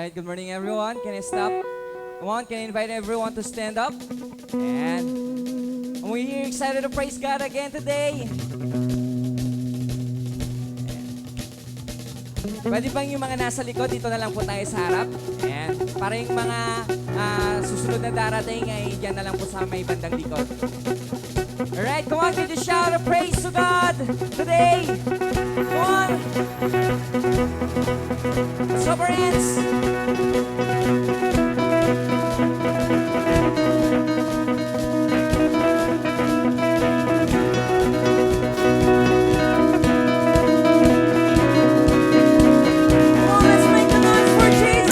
Alright, good morning everyone. Can I stop? Come on, can I invite everyone to stand up? And we're excited to praise God again today. Pwede bang yung mga nasa likod, dito na lang po tayo sa harap. And para yung mga susunod na darating ay dyan na lang po sa may bandang likod. Alright, come on, can you shout a praise to God today? Come on! Let's clap our hands! Come on, let's make the noise for Jesus!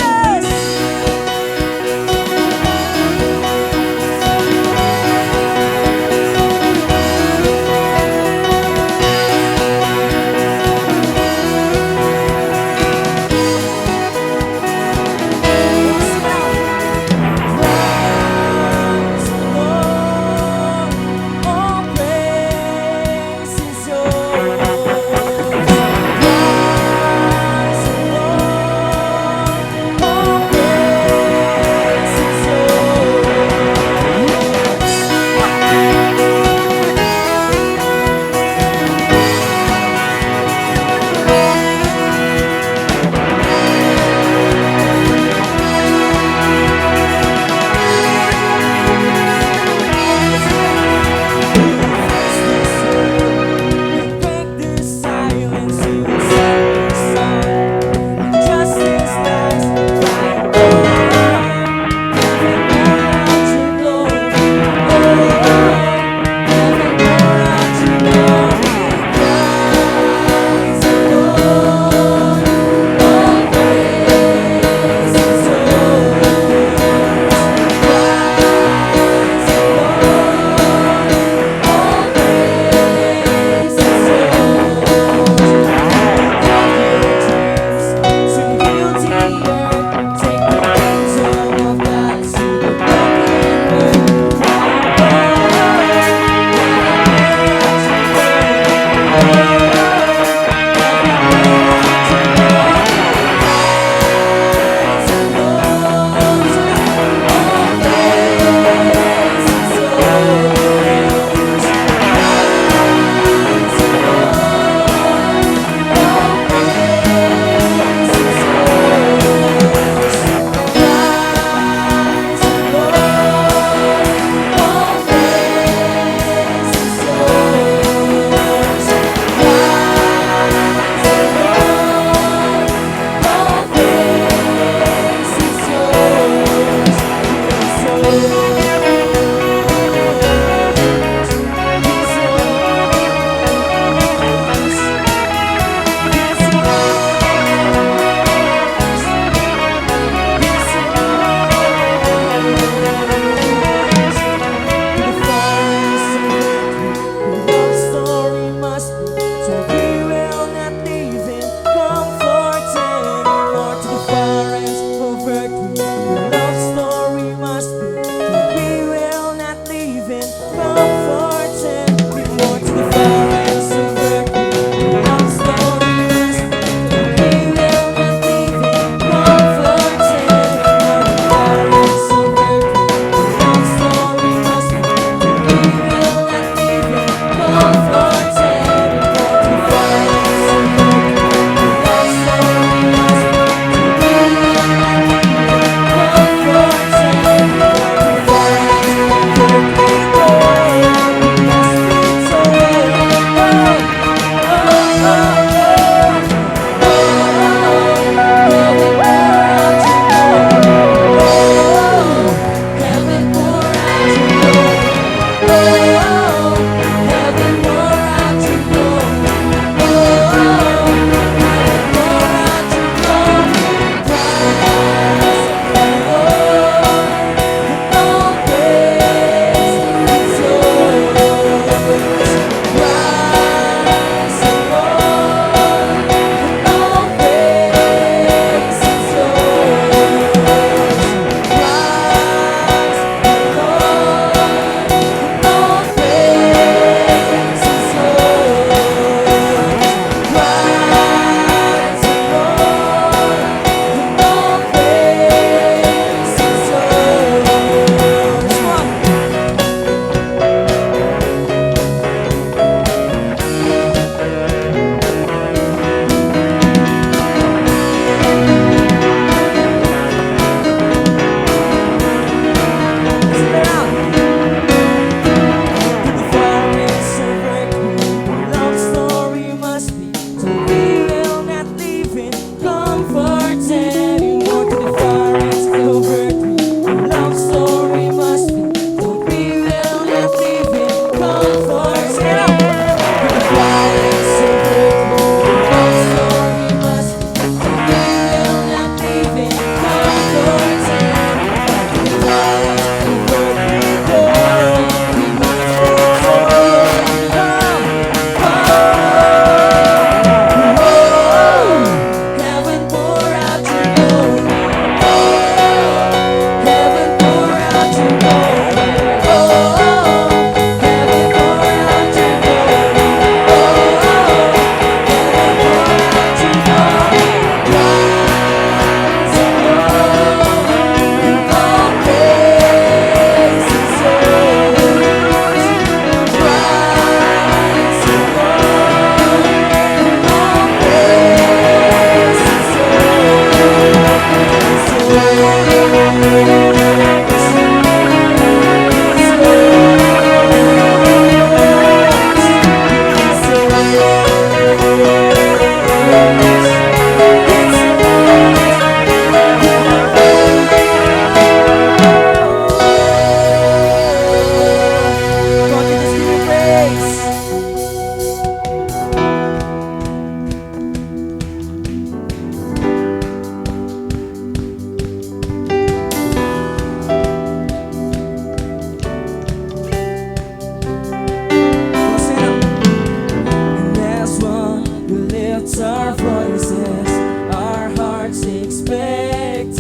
our voices, our hearts expectant.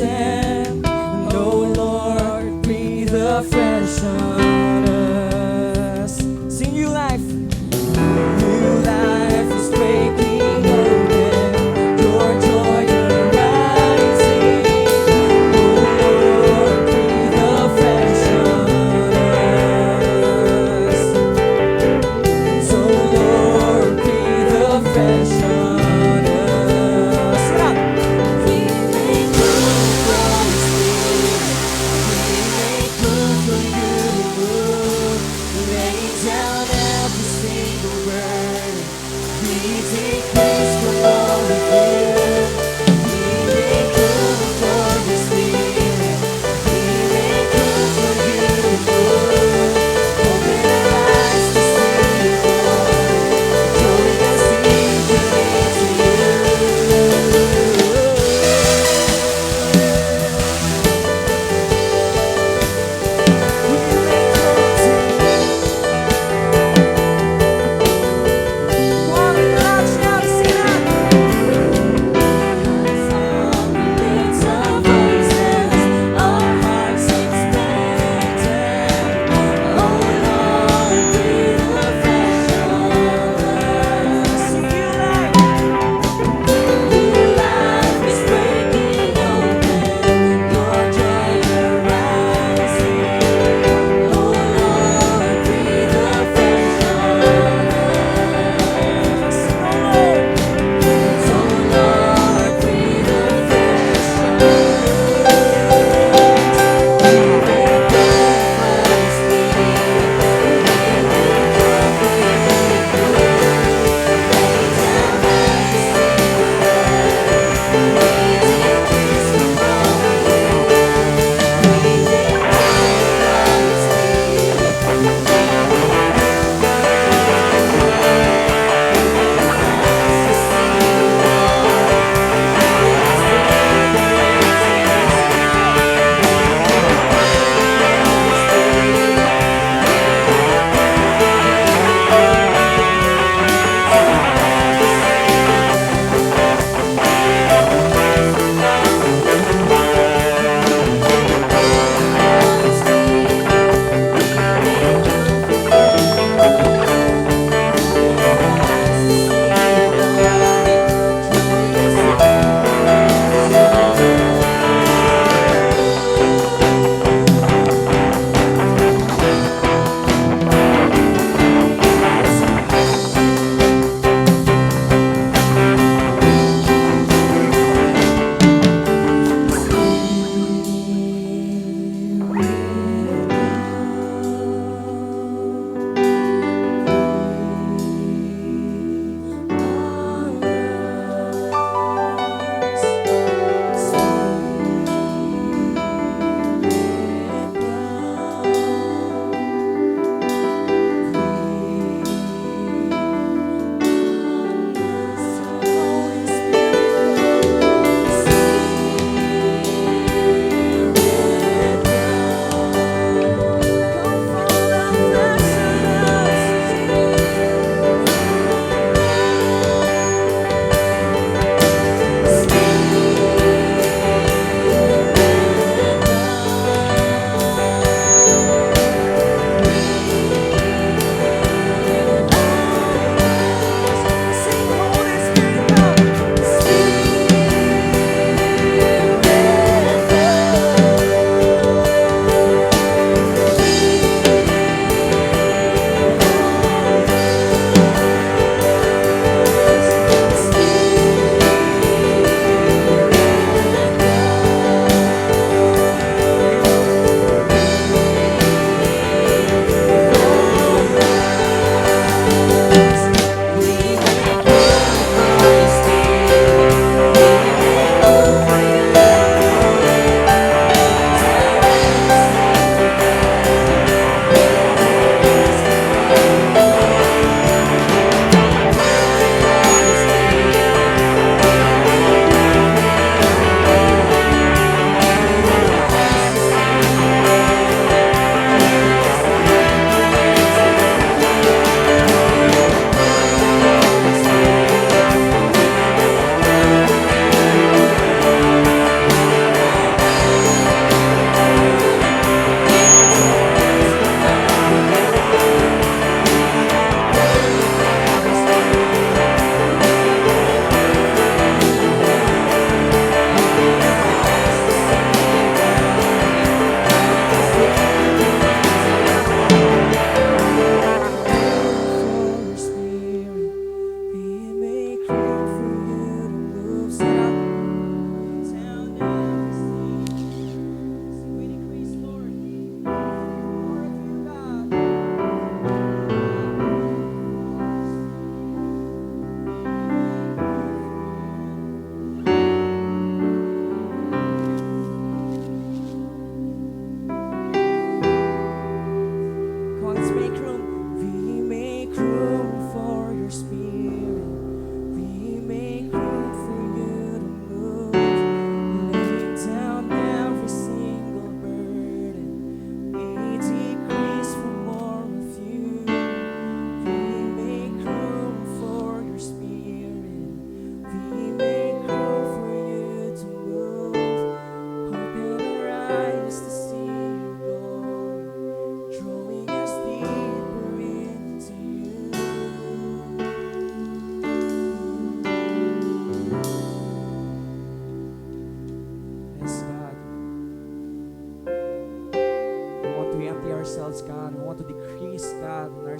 Oh Lord, breathe afresh on us. Sing new life. New life is breaking open. Your joy arising. Oh Lord, breathe afresh on us. So Lord, breathe afresh on us.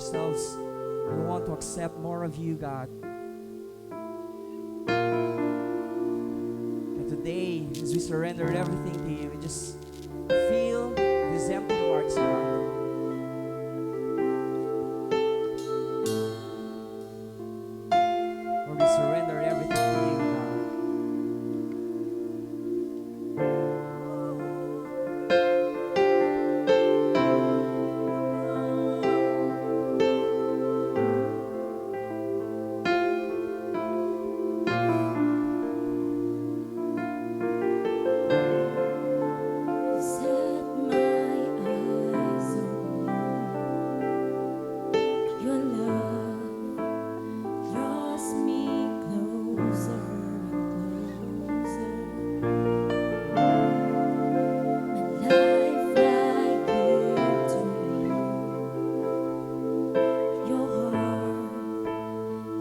ourselves. We want to accept more of you, God. And today, as we surrender everything to you, we just feel these empty hearts, God. Lord, we surrender everything to you, God. Set my eyes on you. Your love draws me closer and closer. My life I give to you. Your heart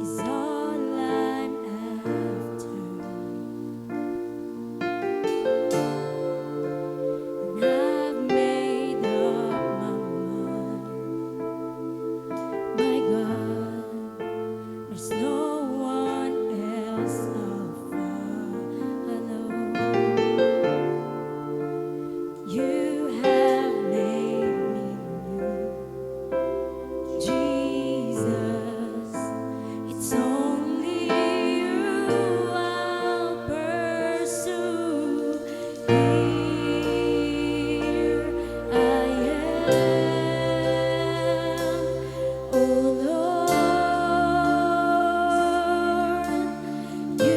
is all I'm after. And I've made up my mind, my God, there's no one else I'll follow. You have made me new, Jesus. It's only you I'll pursue. Here I am, oh Lord. You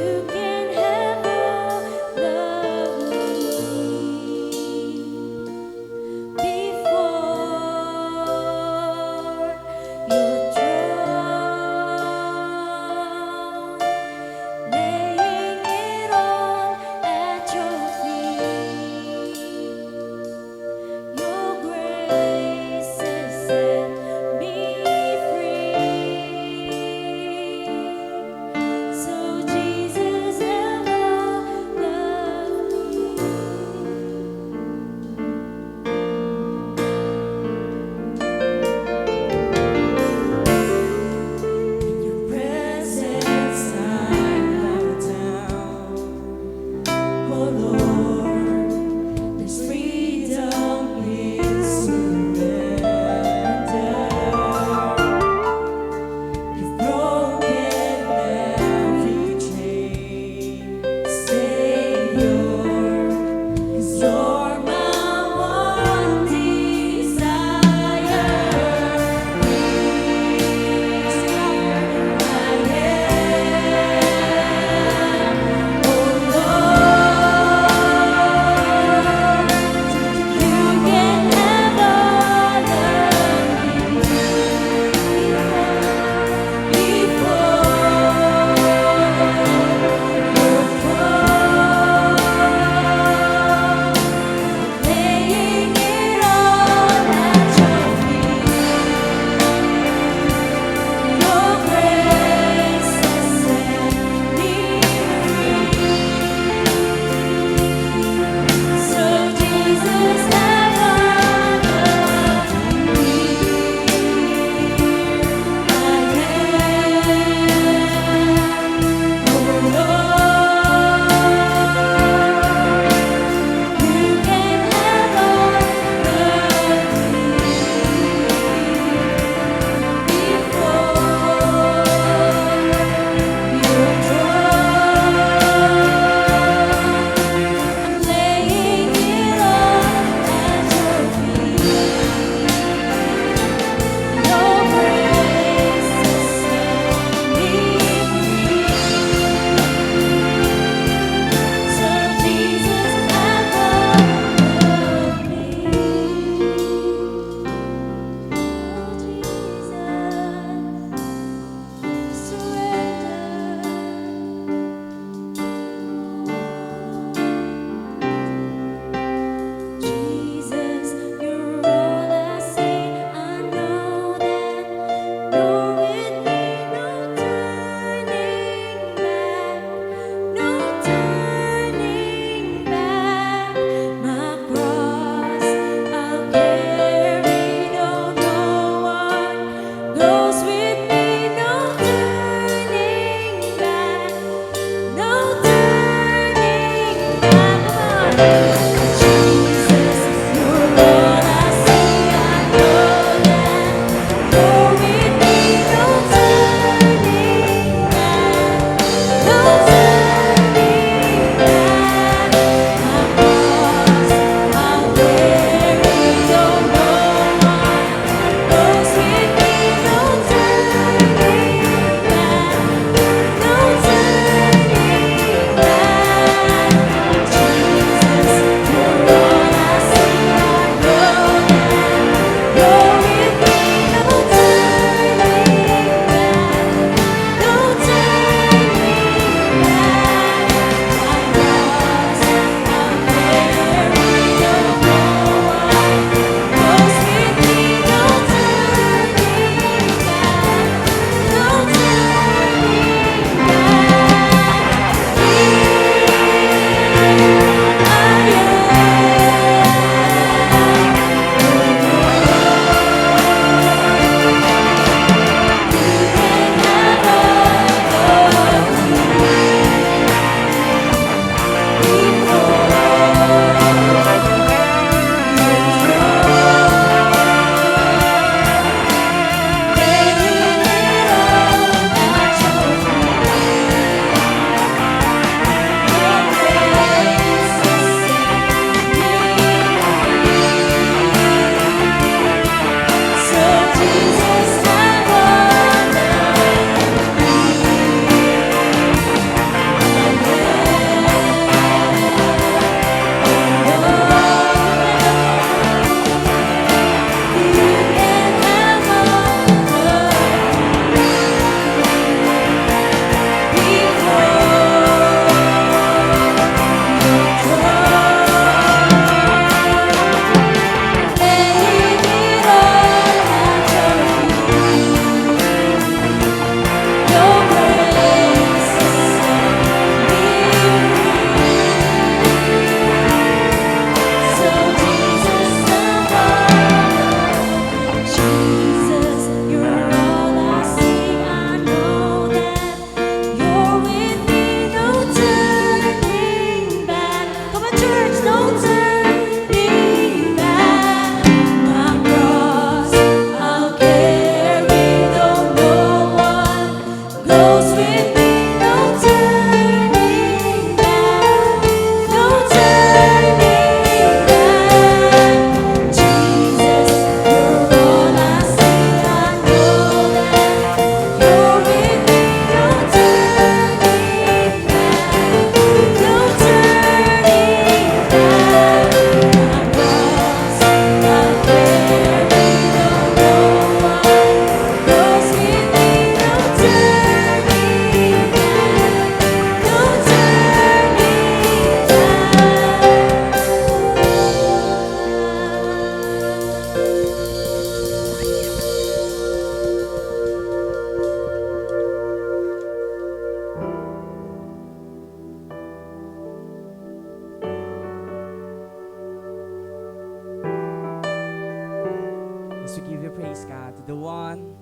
the one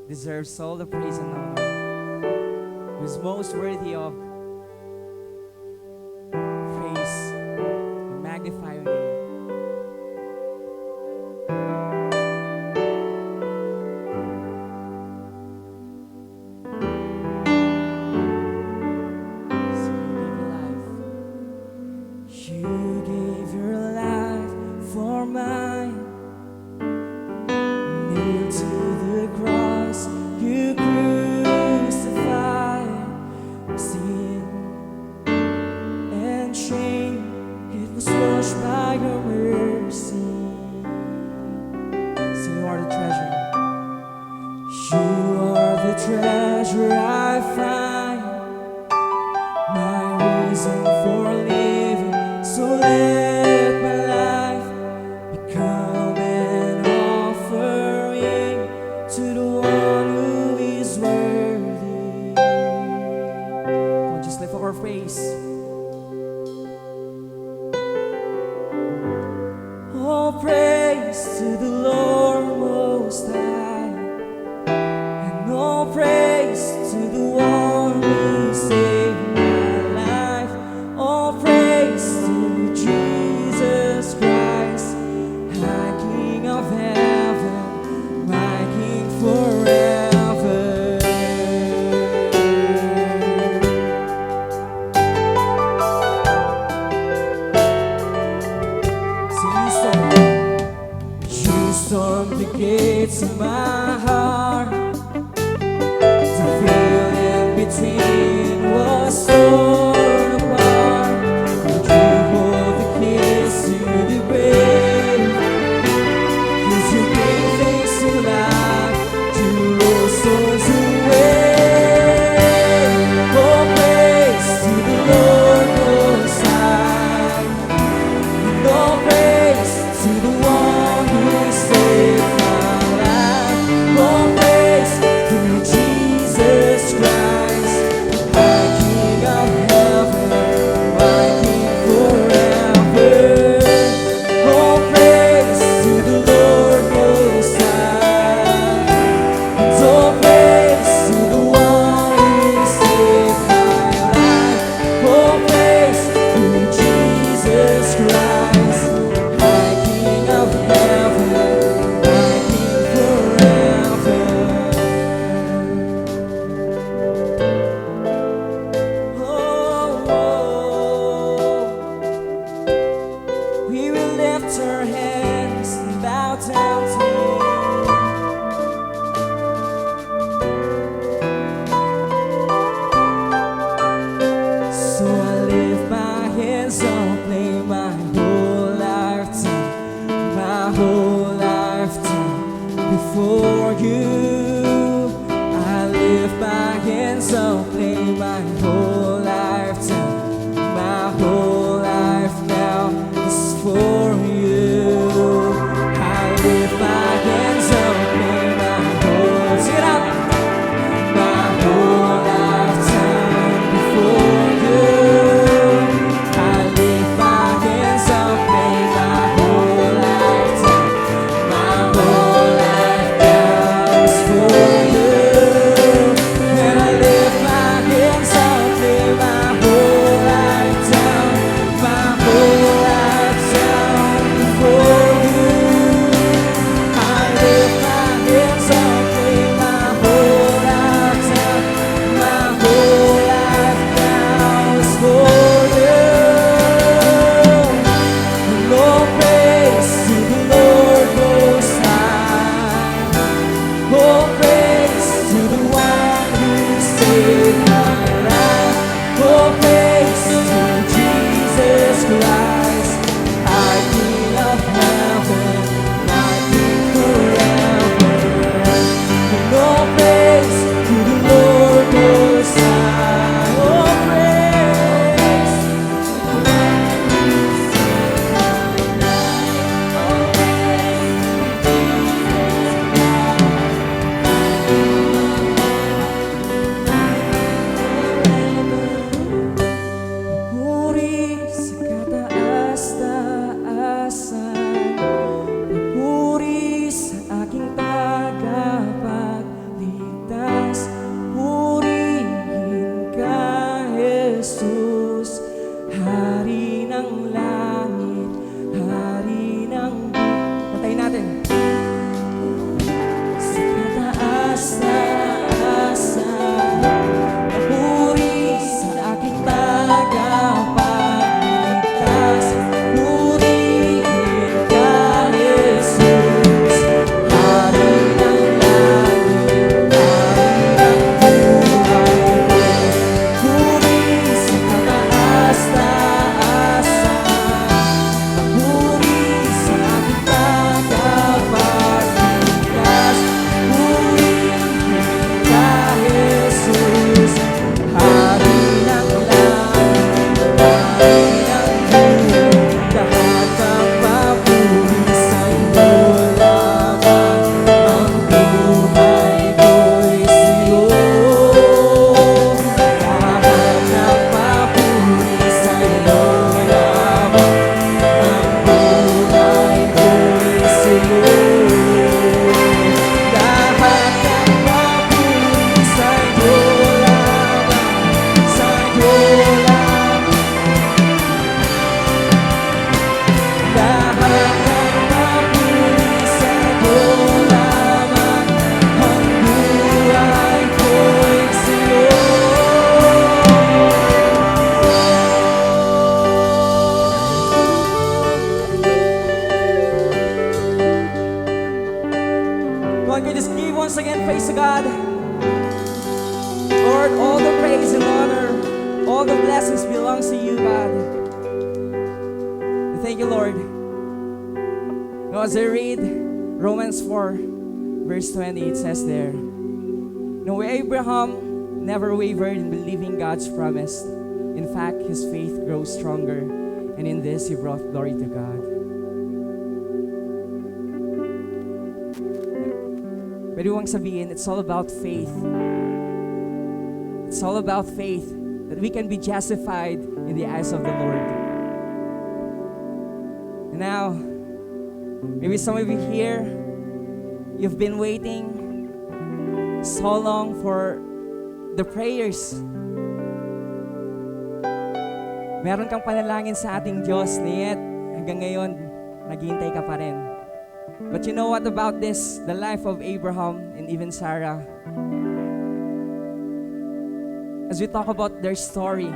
deserves all the praise and honor, who is most worthy of praise. We magnify your name. So you gave your life for mine. Nailed to the cross, you crucified sin and shame. It was washed by your mercy. So you are the treasure. You are the treasure I find, my reason for living. So let my life become an offering to the one who is worthy. Come on, just lift up our praise. All praise to the Lord Most High, and all praise to the one who saved my life. All praise to Jesus Christ, my King of heaven, my King forever. See you stormed the gates of my heart. The feeling between was torn apart. You hold the keys to the grave, 'cause you gave things to life, to roll souls away. Oh, praise to the Lord Most High, and all praise to the one who saved my life. All praise to Jesus Christ, my King of heaven, my King forever. All praise to the Lord Most High, and all praise to the one who saved my life. All praise to Jesus Christ, my King of heaven, my King forever. Oh, we will lift our hands and bow down to you. So I lift my hands, I'll play my whole lifetime, my whole lifetime before you. I lift my hands, I'll play my whole lifetime, my whole life now is for you. I lift my hands, I'll play my whole, sing it out, my whole lifetime before you. I lift my hands, I'll play my whole lifetime, my whole life now is for you. And I lift my hands, I'll play my whole lifetime, my whole lifetime before you. I lift my hands, I'll play my whole lifetime, my whole life now Jesus, Hari ng langit, Hari ng Patayin natin. sa kataas-taasan, papuri sa aking tagapagligtas. Purihin ka, Jesus, Hari ng langit, Hari ng buhay. Puri sa kataas-taasan, papuri sa aking tagapagligtas. Purihin ka, Jesus, Hari ng langit, Hari ng buhay. Lahat ng papuri sa'yo lamang, ang buhay ko'y sa'yo. Lahat ng papuri sa'yo lamang, ang buhay ko'y sa'yo. Lahat ng papuri sa'yo lamang, sa'yo lamang. Lahat ng papuri sa'yo lamang, ang buhay ko'y sa'yo. Come on, can you just give once again praise to God? Lord, all the praise and honor, all the blessings belongs to you, God. Thank you, Lord. Now, as I read Romans 4, verse 20, it says there, "No, Abraham never wavered in believing God's promise. In fact, his faith grows stronger, and in this he brought glory to God." Pwede bang sabihin, it's all about faith. It's all about faith that we can be justified in the eyes of the Lord. And now, maybe some of you here, you've been waiting so long for the prayers. Meron kang panalangin sa ating Diyos, yet hanggang ngayon, naghihintay ka pa rin. But you know what about this, the life of Abraham and even Sarah? As we talk about their story,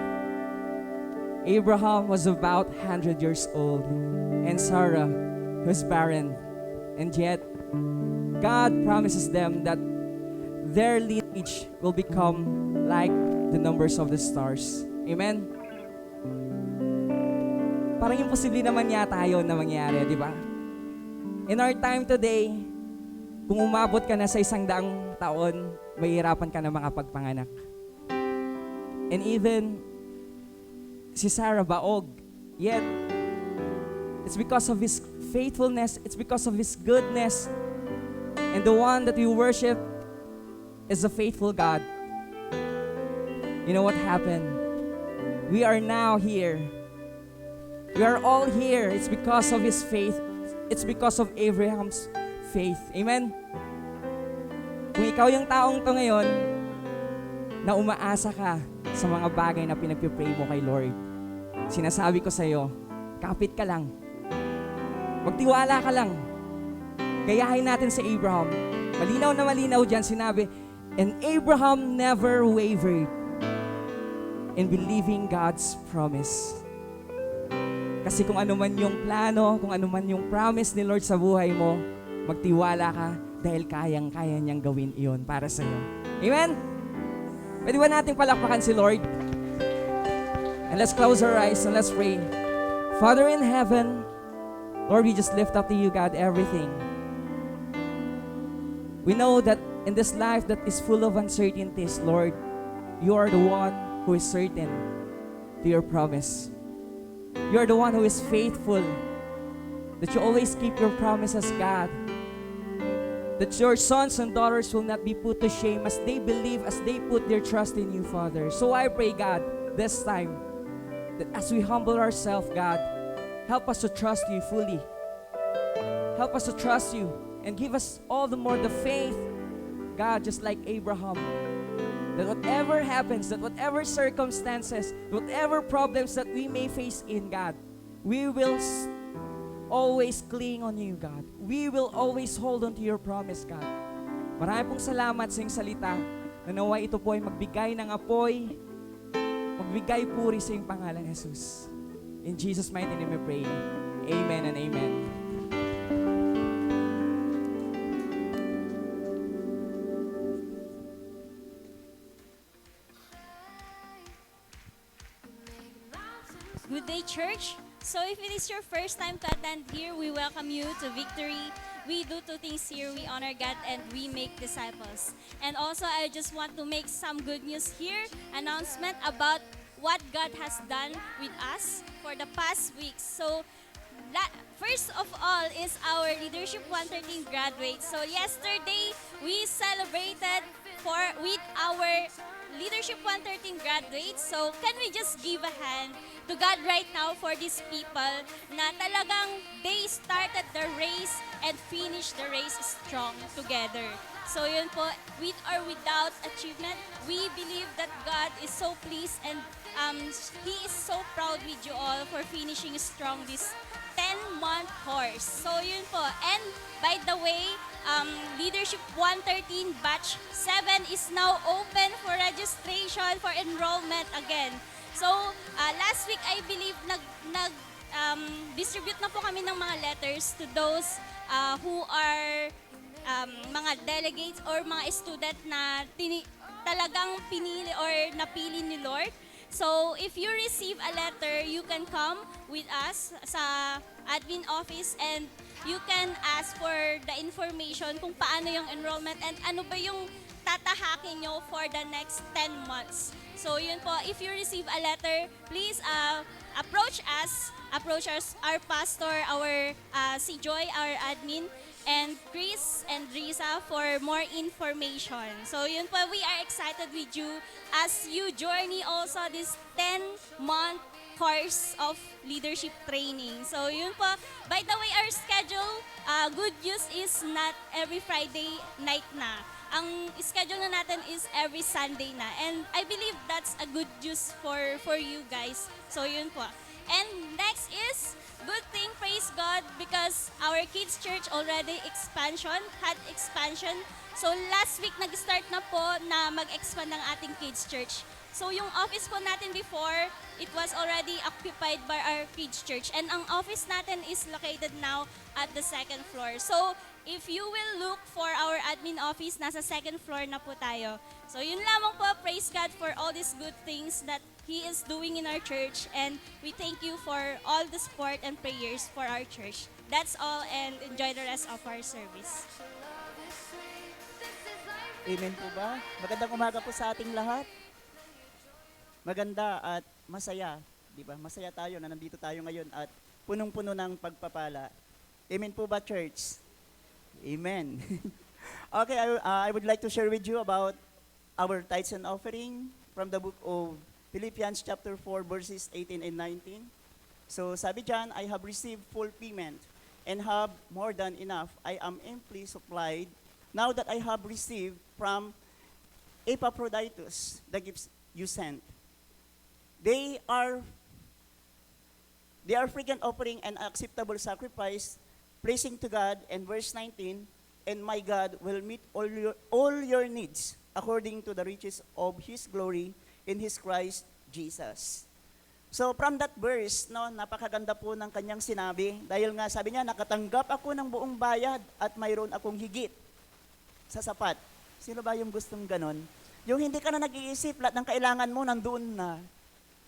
Abraham was about 100 years old and Sarah was barren. And yet, God promises them that their lineage will become like the numbers of the stars. Amen? Parang imposible naman yata yun na mangyari, di ba? In our time today, kung umabot ka na sa 100 taon, mahihirapan ka na makapagpanganak. And even si Sarah baog, yet it's because of His faithfulness, it's because of His goodness, and the one that we worship is a faithful God. You know what happened? We are now here. We are all here. It's because of His faith. It's because of Abraham's faith. Amen? Kung ikaw yung taong to ngayon, na umaasa ka sa mga bagay na pinagpipray mo kay Lord, sinasabi ko sa'yo, kapit ka lang. Magtiwala ka lang. Gayahin natin si Abraham. Malinaw na malinaw dyan, sinabi, "And Abraham never wavered in believing God's promise." Kasi kung ano man yung plano, kung ano man yung promise ni Lord sa buhay mo, magtiwala ka dahil kayang-kaya niyang gawin iyon para sa iyo. Amen? Pwede ba natin palakpakan si Lord? And let's close our eyes and let's pray. Father in heaven, Lord, we just lift up to you, God, everything. We know that in this life that is full of uncertainties, Lord, you are the one who is certain to your promise. You are the one who is faithful, that you always keep your promises, God. That your sons and daughters will not be put to shame as they believe, as they put their trust in you, Father. So I pray, God, this time, that as we humble ourselves, God, help us to trust you fully. Help us to trust you and give us all the more the faith, God, just like Abraham, that whatever happens, that whatever circumstances, whatever problems that we may face in God, we will always cling on you, God. We will always hold on to your promise, God. Marami pong salamat sa iyong salita na naway ito po ay magbigay ng apoy, magbigay puri sa iyong pangalan, Jesus. In Jesus' mighty name we pray. Amen and amen. Good day, church. So if it is your first time to attend here, we welcome you to Victory. We do two things here. We honor God and we make disciples. And also, I just want to make some good news here. Announcement about what God has done with us for the past weeks. So first of all is our Leadership 113 graduates. So yesterday, we celebrated with our Leadership 113 graduates. So can we just give a hand to God right now for these people na talagang they started the race and finished the race strong together. So yun po, with or without achievement, we believe that God is so pleased and He is so proud with you all for finishing strong this 10-month course. So yun po. And by the way, Leadership 113 Batch 7 is now open for registration for enrollment again. So, last week, I believe, distribute na po kami ng mga letters to those who are mga delegates or mga student na talagang pinili or napili ni Lord. So, if you receive a letter, you can come with us sa admin office and you can ask for the information kung paano yung enrollment and ano ba yung tatahakin nyo for the next 10 months. So yun po, if you receive a letter, please approach our pastor, si Joy, our admin, and Chris and Risa for more information. So yun po, we are excited with you as you journey also this 10-month course of leadership training. So yun po, by the way, our schedule, good news is not every Friday night na. Ang schedule na natin is every Sunday na. And I believe that's a good news for you guys. So yun po. And next is, good thing, praise God, because our kids church already had expansion. So last week, nag-start na po na mag-expand ng ating kids church. So yung office po natin before, it was already occupied by our kids church. And ang office natin is located now at the second floor. So if you will look for our admin office, nasa second floor na po tayo. So yun lamang po, praise God for all these good things that He is doing in our church. And we thank you for all the support and prayers for our church. That's all, and enjoy the rest of our service. Amen po ba? Magandang umaga po sa ating lahat. Maganda at masaya, di ba? Masaya tayo na nandito tayo ngayon at punong-puno ng pagpapala. Amen po ba, church? Amen. Okay, I would like to share with you about our tithes and offering from the book of Philippians chapter 4 verses 18 and 19. So sabi dyan, I have received full payment and have more than enough. I am amply supplied now that I have received from Epaphroditus the gifts you sent. They are frequent offering and acceptable sacrifice, praising to God. And verse 19, and my God will meet all your needs according to the riches of His glory in His Christ Jesus. So from that verse, no, napakaganda po ng kanyang sinabi dahil nga sabi niya, nakatanggap ako ng buong bayad at mayroon akong higit sa sapat. Sino ba yung gustong ganon? Yung hindi ka na nag-iisip, lahat ng kailangan mo nandoon na.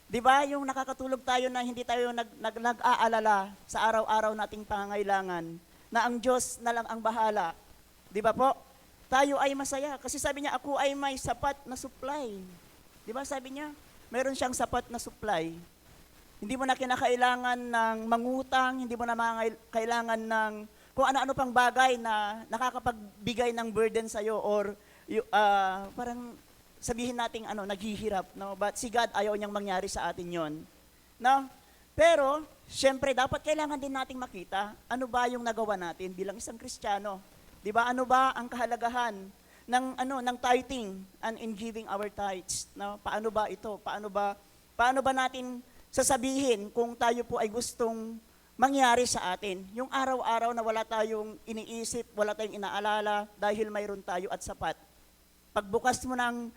Di ba, yung nakakatulog tayo na hindi tayo nag-aalala sa araw-araw nating pangangailangan, na ang Diyos na lang ang bahala. Di ba po? Tayo ay masaya. Kasi sabi niya, ako ay may sapat na supply. Di ba, sabi niya, meron siyang sapat na supply. Hindi mo na kinakailangan ng mangutang, hindi mo na kailangan ng kung ano-ano pang bagay na nakakapagbigay ng burden sa'yo or parang sabihin nating naghihirap, no? But si God ayaw niyang mangyari sa atin 'yon. No? Pero syempre dapat kailangan din nating makita ano ba yung nagawa natin bilang isang Kristiyano. 'Di ba? Ano ba ang kahalagahan ng tithing and in giving our tithes. No? Paano ba ito? Paano ba natin sasabihin kung tayo po ay gustong mangyari sa atin? Yung araw-araw na wala tayong iniisip, wala tayong inaalala dahil mayroon tayo at sapat. Pagbukas mo ng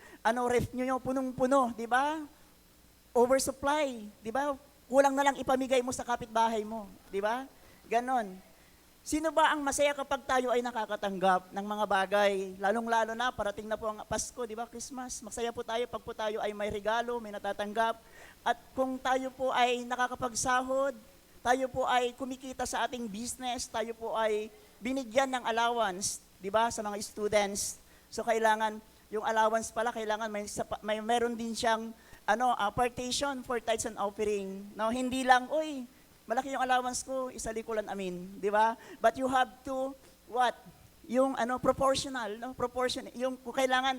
ref nyo, punong-puno, di ba? Oversupply, di ba? Kulang na lang ipamigay mo sa kapitbahay mo, di ba? Ganon. Sino ba ang masaya kapag tayo ay nakakatanggap ng mga bagay? Lalong-lalo na, parating na po ang Pasko, di ba? Christmas. Masaya po tayo pag po tayo ay may regalo, may natatanggap. At kung tayo po ay nakakapagsahod, tayo po ay kumikita sa ating business, tayo po ay binigyan ng allowance, di ba, sa mga students. So kailangan, yung allowance pala, kailangan may meron din siyang partition for tithes and offering. No, hindi lang, malaki yung allowance ko, isali ko lang amin, di ba? But you have to, yung proportional, no? Yung kailangan,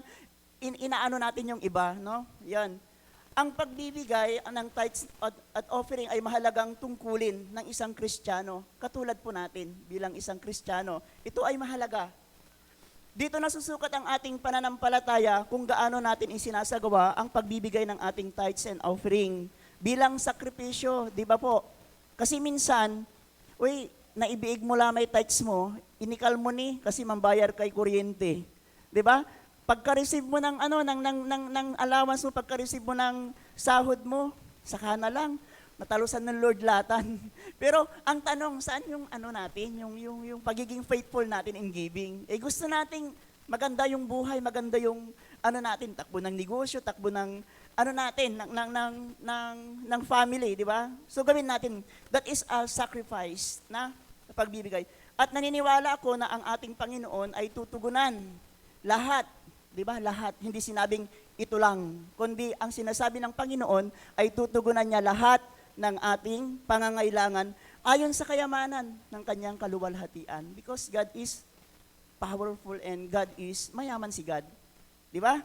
inaano natin yung iba, no? Yan. Ang pagbibigay ng tithes at offering ay mahalagang tungkulin ng isang Kristiyano. Katulad po natin, bilang isang Kristiyano, ito ay mahalaga. Dito nasusukat ang ating pananampalataya kung gaano natin isinasagawa ang pagbibigay ng ating tithes and offering bilang sakripisyo, di ba po? Kasi minsan, naibiig mo lang may tithes mo, inikal mo ni kasi mambayar kay kuryente. 'Di ba? Pagka-receive mo ng ng allowance mo, pagka-receive mo ng sahod mo, saka na lang natalusan ng Lord latan. Pero ang tanong, saan yung natin, yung pagiging faithful natin in giving? Gusto nating maganda yung buhay, maganda yung natin, takbo ng negosyo, takbo ng natin, ng family, di ba? So gawin natin, that is a sacrifice na pagbibigay. At naniniwala ako na ang ating Panginoon ay tutugunan lahat, di ba? Lahat, hindi sinabing ito lang, kundi ang sinasabi ng Panginoon ay tutugunan niya lahat ng ating pangangailangan ayon sa kayamanan ng kanyang kaluwalhatian. Because God is powerful and God is, mayaman si God. Di ba?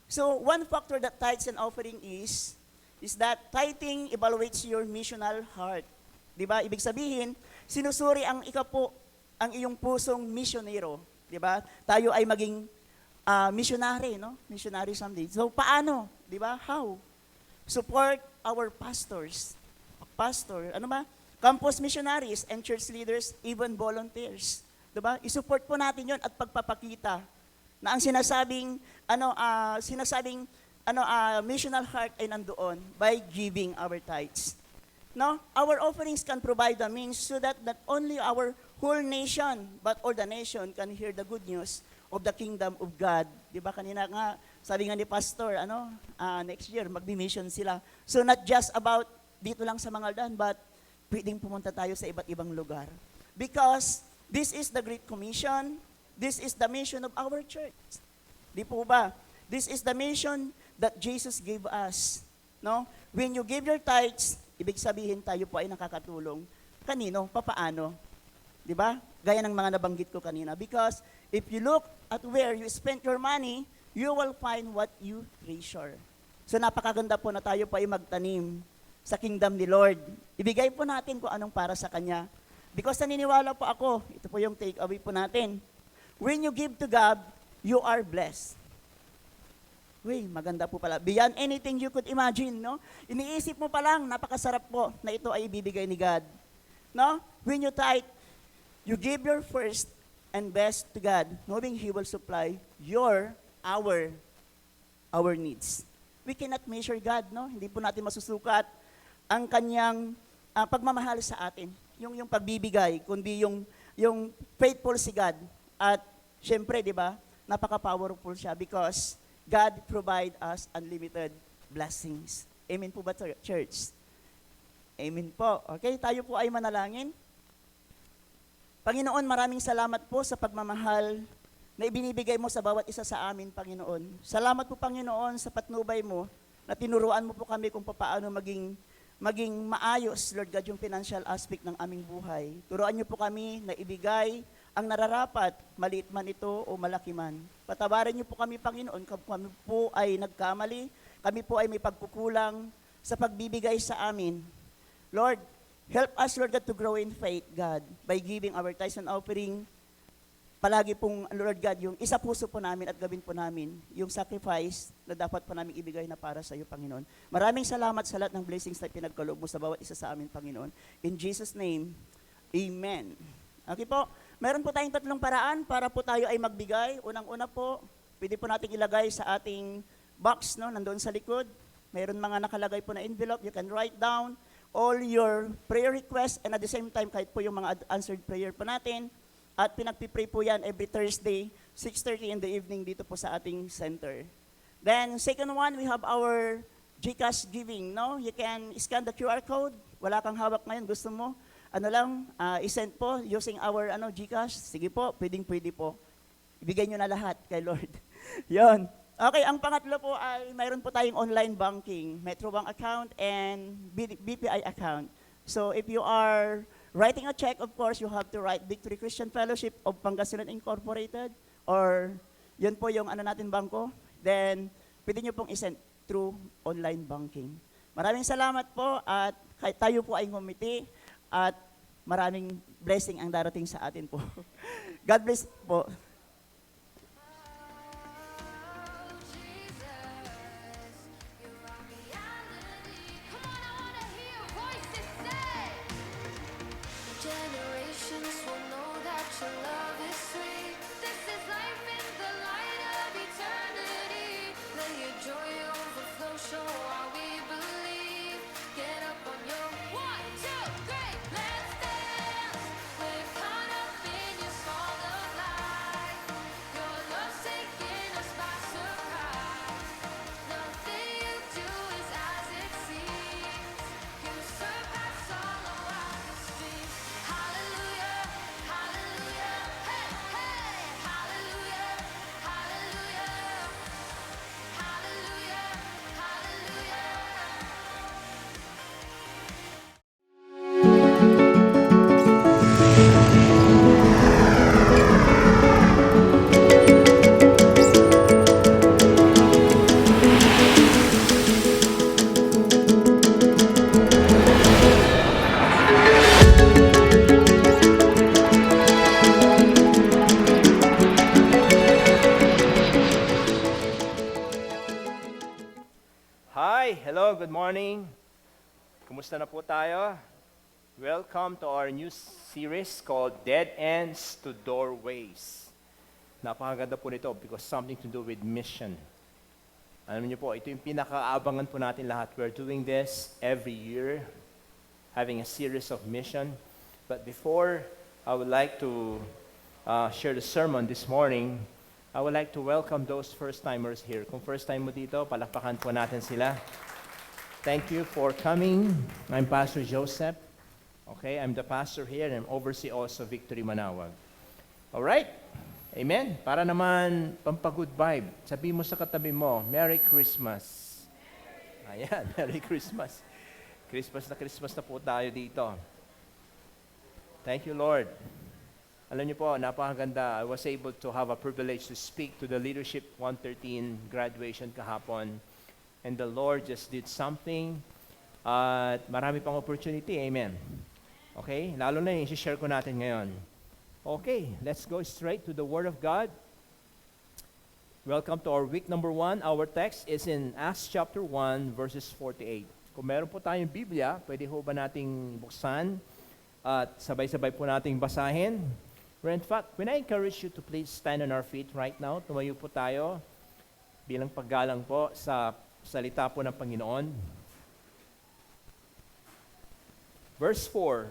So, one factor that tithes and offering is that tithing evaluates your missional heart. Di ba? Ibig sabihin, sinusuri ang iyong pusong misyonero. Di ba? Tayo ay maging missionary, no? Missionary someday. So, paano? Di ba? How? Support our pastors. Pastor, campus missionaries and church leaders, even volunteers. Diba? I-support po natin 'yon at pagpapakita na ang sinasabing missional heart ay nandoon by giving our tithes. No? Our offerings can provide the means so that not only our whole nation but all the nation can hear the good news of the kingdom of God. Diba kanina nga sabi nga ni pastor, next year magbi-mission sila. So not just about dito lang sa Mangaldan, but pwedeng pumunta tayo sa iba't ibang lugar. Because this is the Great Commission, this is the mission of our church. Di po ba? This is the mission that Jesus gave us. No? When you give your tithes, ibig sabihin tayo po ay nakakatulong. Kanino? Papaano? Di ba? Gaya ng mga nabanggit ko kanina. Because if you look at where you spent your money, you will find what you treasure. So napakaganda po na tayo po ay magtanim sa kingdom ni Lord. Ibigay po natin kung anong para sa Kanya. Because naniniwala po ako, ito po yung take away po natin. When you give to God, you are blessed. Maganda po pala. Beyond anything you could imagine, no? Iniisip mo pa lang, napakasarap po na ito ay ibibigay ni God. No? When you tithe, you give your first and best to God, knowing He will supply our needs. We cannot measure God, no? Hindi po natin masusukat ang kanyang pagmamahal sa atin, yung pagbibigay, kundi yung faithful si God. At syempre, di ba, napaka-powerful siya because God provide us unlimited blessings. Amen po ba, church? Amen po. Okay, tayo po ay manalangin. Panginoon, maraming salamat po sa pagmamahal na ibinibigay mo sa bawat isa sa amin, Panginoon. Salamat po, Panginoon, sa patnubay mo na tinuruan mo po kami kung paano maging maayos, Lord God, yung financial aspect ng aming buhay. Turuan niyo po kami na ibigay ang nararapat, maliit man ito o malaki man. Patawarin niyo po kami, Panginoon, kami po ay nagkamali, kami po ay may pagkukulang sa pagbibigay sa amin. Lord, help us, Lord God, to grow in faith, God, by giving our tithes and offering palagi pong, Lord God, yung isa puso po namin at gawin po namin yung sacrifice na dapat po namin ibigay na para sa iyo, Panginoon. Maraming salamat sa lahat ng blessings na pinagkaloob mo sa bawat isa sa amin, Panginoon. In Jesus' name, Amen. Okay po, meron po tayong tatlong paraan para po tayo ay magbigay. Unang-una po, pwede po natin ilagay sa ating box, no, nandoon sa likod. Mayroon mga nakalagay po na envelope. You can write down all your prayer requests and at the same time, kahit po yung mga answered prayer po natin. At pinagpipray po yan every Thursday, 6:30 in the evening dito po sa ating center. Then, second one, we have our GCash giving. No? You can scan the QR code. Wala kang hawak ngayon, gusto mo? I-send po using our GCash. Sige po, pwede po. Ibigay nyo na lahat kay Lord. Yon. Okay, ang pangatlo po ay mayroon po tayong online banking, Metrobank account and BPI account. So if you are writing a check, of course, you have to write Victory Christian Fellowship of Pangasinan Incorporated or yun po yung natin bangko. Then, pwede nyo pong isend through online banking. Maraming salamat po at tayo po ay ngumiti at maraming blessing ang darating sa atin po. God bless po. Generations will know that your love is sweet. This is life in the light of eternity. Let your joy overflow, show how we believe. Get up on your 1, 2, 3, let's dance. We're caught up in your song of life. Your love's taking us by surprise. Nothing you do is as it seems. You surpass all our wildest dreams. Hallelujah, hallelujah, hey, hey. Hallelujah, hallelujah. Hallelujah, hallelujah. Hi, hello, good morning. Kumusta na po tayo? Welcome to our new series called Dead Ends to Doorways. Napakaganda po nito because something to do with mission. Alam niyo po, ito yung pinakaabangan po natin lahat. We're doing this every year, having a series of mission. But before I would like to share the sermon this morning, I would like to welcome those first-timers here. Kung first time mo dito, palakpakan po natin sila. Thank you for coming. I'm Pastor Joseph. Okay, I'm the pastor here and oversee also Victory Manawag. All right? Amen. Para naman pampagood vibe, sabi mo sa katabi mo, Merry Christmas. Ayan, Merry Christmas. Christmas na po tayo dito. Thank you, Lord. Alam niyo po, napakaganda. I was able to have a privilege to speak to the Leadership 113 graduation kahapon. And the Lord just did something. At marami pang opportunity. Amen. Okay? Lalo na yung isi-share ko natin ngayon. Okay, let's go straight to the Word of God. Welcome to our week number 1. Our text is in Acts chapter 1, verses 48. Kung meron po tayong Biblia, pwede ho ba nating buksan at sabay-sabay po nating basahin? In fact, when I encourage you to please stand on our feet right now, tumayo po tayo bilang paggalang po sa salita po ng Panginoon. Verse 4,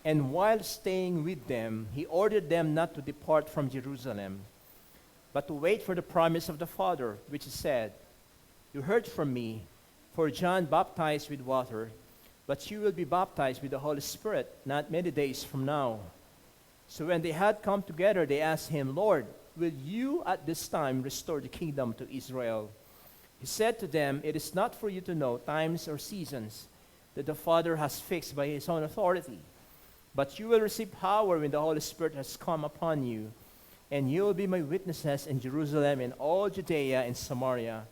and while staying with them, he ordered them not to depart from Jerusalem, but to wait for the promise of the Father, which he said, you heard from me, for John baptized with water, but you will be baptized with the Holy Spirit not many days from now. So when they had come together, they asked him, Lord, will you at this time restore the kingdom to Israel? He said to them, it is not for you to know times or seasons that the Father has fixed by his own authority, but you will receive power when the Holy Spirit has come upon you, and you will be my witnesses in Jerusalem and all Judea and Samaria,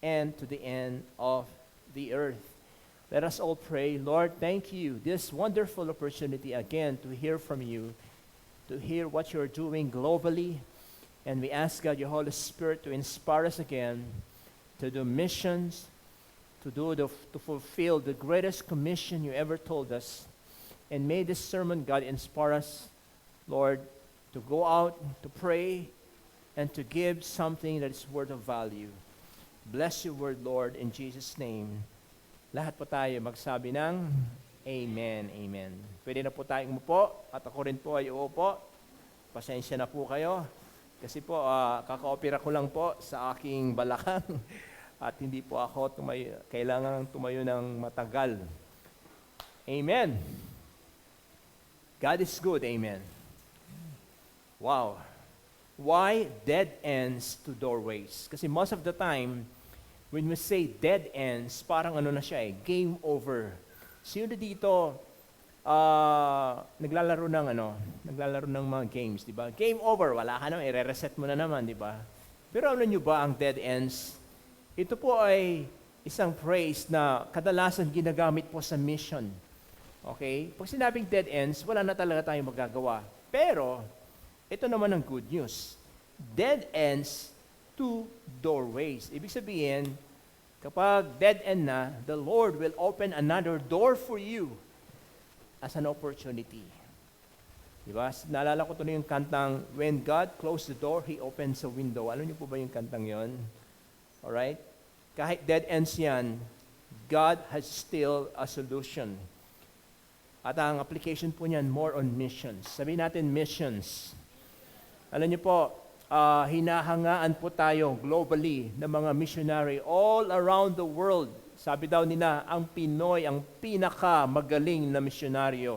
and to the end of the earth. Let us all pray. Lord, thank you. This wonderful opportunity again to hear from you, to hear what you're doing globally. And we ask God, your Holy Spirit, to inspire us again to do missions, to fulfill the greatest commission you ever told us. And may this sermon, God, inspire us, Lord, to go out, to pray, and to give something that is worth of value. Bless your word, Lord, in Jesus' name. Lahat po tayo magsabi ng Amen, Amen. Pwede na po tayong umupo at ako rin po ay uupo. Pasensya na po kayo kasi po kaka-opera ko lang po sa aking balakang at hindi po ako kailangan tumayo ng matagal. Amen. God is good, amen. Wow. Why dead ends to doorways? Kasi most of the time, when we say dead ends, parang ano na siya game over. Sino dito naglalaro ng mga games, di ba? Game over, wala ka naman, i-reset mo na naman, di ba? Pero alam nyo ba ang dead ends? Ito po ay isang phrase na kadalasan ginagamit po sa mission. Okay? Pag sinabing dead ends, wala na talaga tayong magagawa. Pero, ito naman ang good news. Dead ends to doorways. Ibig sabihin, kapag dead end na, the Lord will open another door for you as an opportunity. Diba? Naalala ko tuloy yung kantang, when God closed the door, He opens a window. Alam niyo po ba yung kantang yon? Alright? Kahit dead ends yan, God has still a solution. At ang application po niyan, more on missions. Sabihin natin missions. Alam niyo po, hinahangaan po tayo globally ng mga missionary all around the world. Sabi daw nila, ang Pinoy ang pinakamagaling na misyonaryo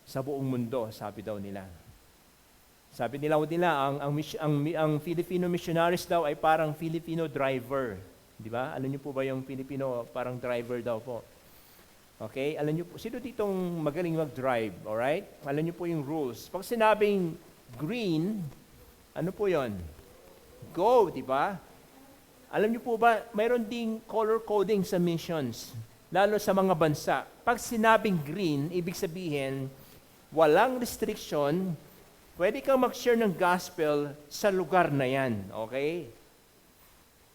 sa buong mundo, sabi daw nila. Sabi nila ang Filipino missionaries daw ay parang Filipino driver. Di ba? Alam niyo po ba yung Filipino parang driver daw po? Okay? Alam niyo po, sino ditong magaling mag-drive? Alright? Alam niyo po yung rules. Pag sinabing green, ano po yon? Go, di ba? Alam niyo po ba, mayroon ding color coding sa missions, lalo sa mga bansa. Pag sinabing green, ibig sabihin, walang restriction, pwede kang mag-share ng gospel sa lugar na yan. Okay?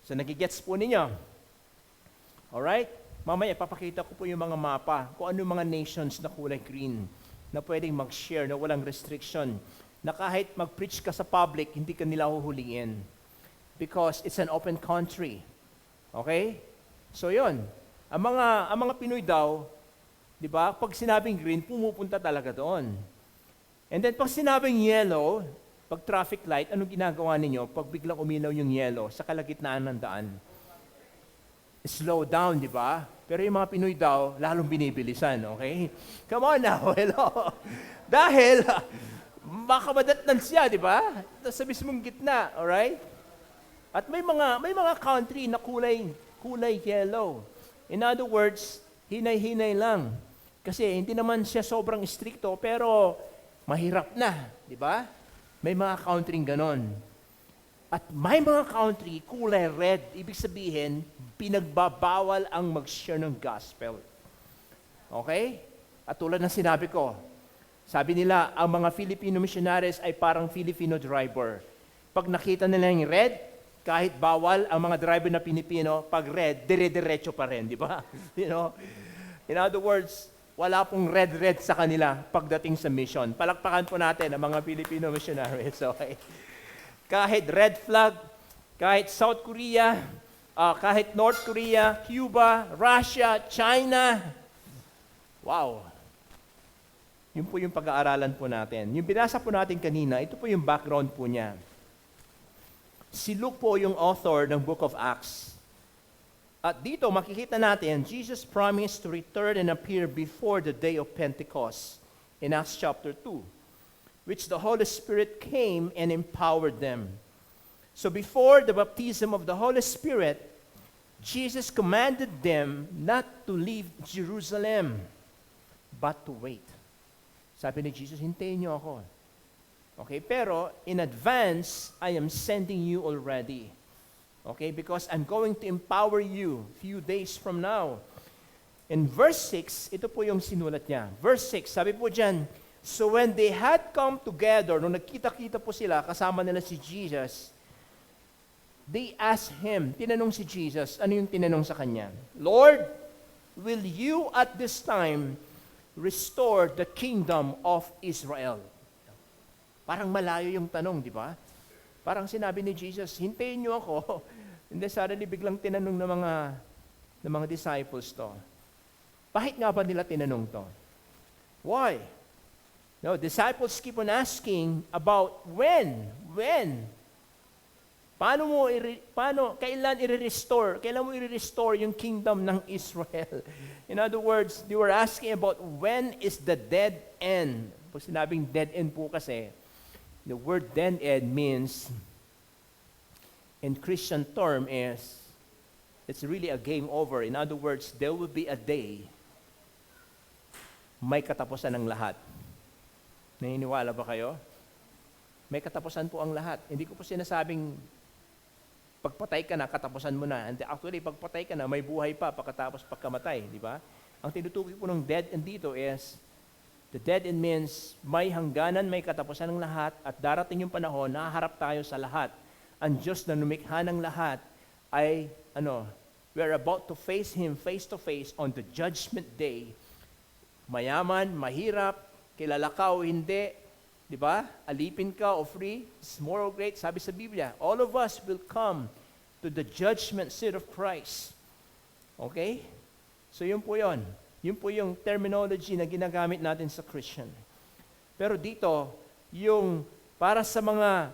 So, nagigets po ninyo. Alright? Mamaya, papakita ko po yung mga mapa, kung ano mga nations na kulay green, na pwedeng mag-share, na walang restriction, na kahit mag-preach ka sa public, hindi ka nila huhuliin. Because it's an open country. Okay? So yon. Ang mga Pinoy daw, 'di ba? Pag sinabing green, pumupunta talaga doon. And then pag sinabing yellow, pag traffic light, anong ginagawa ninyo pag biglang uminaw yung yellow sa kalagitnaan ng daan? Slow down, 'di ba? Pero yung mga Pinoy daw, lalong binibilisan, okay? Come on now, hello. Dahil baka madatnan siya, 'di ba? Sa mismong gitna, all right? At may mga country na kulay yellow. In other words, hinay-hinay lang. Kasi hindi naman siya sobrang stricto, pero mahirap na, di ba? May mga country ganon. At may mga country kulay red, ibig sabihin, pinagbabawal ang mag-share ng gospel. Okay? At tulad ng sinabi ko, sabi nila, ang mga Filipino missionaries ay parang Filipino driver. Pag nakita nila yung red, kahit bawal ang mga driver na Pilipino, pag red, dire-diretso pa rin, di ba? You know? In other words, wala pong red sa kanila pagdating sa mission. Palakpakan po natin ang mga Filipino missionaries, okay? Kahit red flag, kahit South Korea, kahit North Korea, Cuba, Russia, China. Wow! Yun po yung pag-aaralan po natin. Yung binasa po natin kanina, ito po yung background po niya. Si Luke po yung author ng Book of Acts. At dito makikita natin, Jesus promised to return and appear before the day of Pentecost in Acts chapter 2, which the Holy Spirit came and empowered them. So before the baptism of the Holy Spirit, Jesus commanded them not to leave Jerusalem, but to wait. Sabi ni Jesus, hintayin niyo ako. Okay, pero in advance, I am sending you already. Okay, because I'm going to empower you few days from now. In verse 6, ito po yung sinulat niya. Verse 6, sabi po dyan, So when they had come together, nung nagkita-kita po sila, kasama nila si Jesus, they asked him, tinanong si Jesus, ano yung tinanong sa kanya? Lord, will you at this time restore the kingdom of Israel? Parang malayo yung tanong, di ba? Parang sinabi ni Jesus, hintayin niyo ako. Hindi, suddenly biglang tinanong ng mga disciples to. Bakit nga ba nila tinanong to? Why? No, disciples keep on asking about when? Kailan i-restore? Kailan mo i-restore yung kingdom ng Israel? In other words, they were asking about when is the dead end. Pag sinabing dead end po kasi, the word dead end means, in Christian term is, it's really a game over. In other words, there will be a day, may katapusan ng lahat. Naniniwala ba kayo? May katapusan po ang lahat. Hindi ko po sinasabing pagpatay ka na, katapusan mo na. And actually, pagpatay ka na, may buhay pa pagkatapos pagkamatay, di ba? Ang tinutukoy po ng dead end dito is, the dead end means may hangganan, may katapusan ng lahat, at darating yung panahon, nahaharap tayo sa lahat. Ang Diyos na numikha ng lahat ay, we are about to face Him face to face on the judgment day. Mayaman, mahirap, kilala ka o hindi, di ba? Alipin ka o free, small or great, sabi sa Biblia, all of us will come to the judgment seat of Christ. Okay? So yun po yun. Yun po yung terminology na ginagamit natin sa Christian. Pero dito, yung para sa mga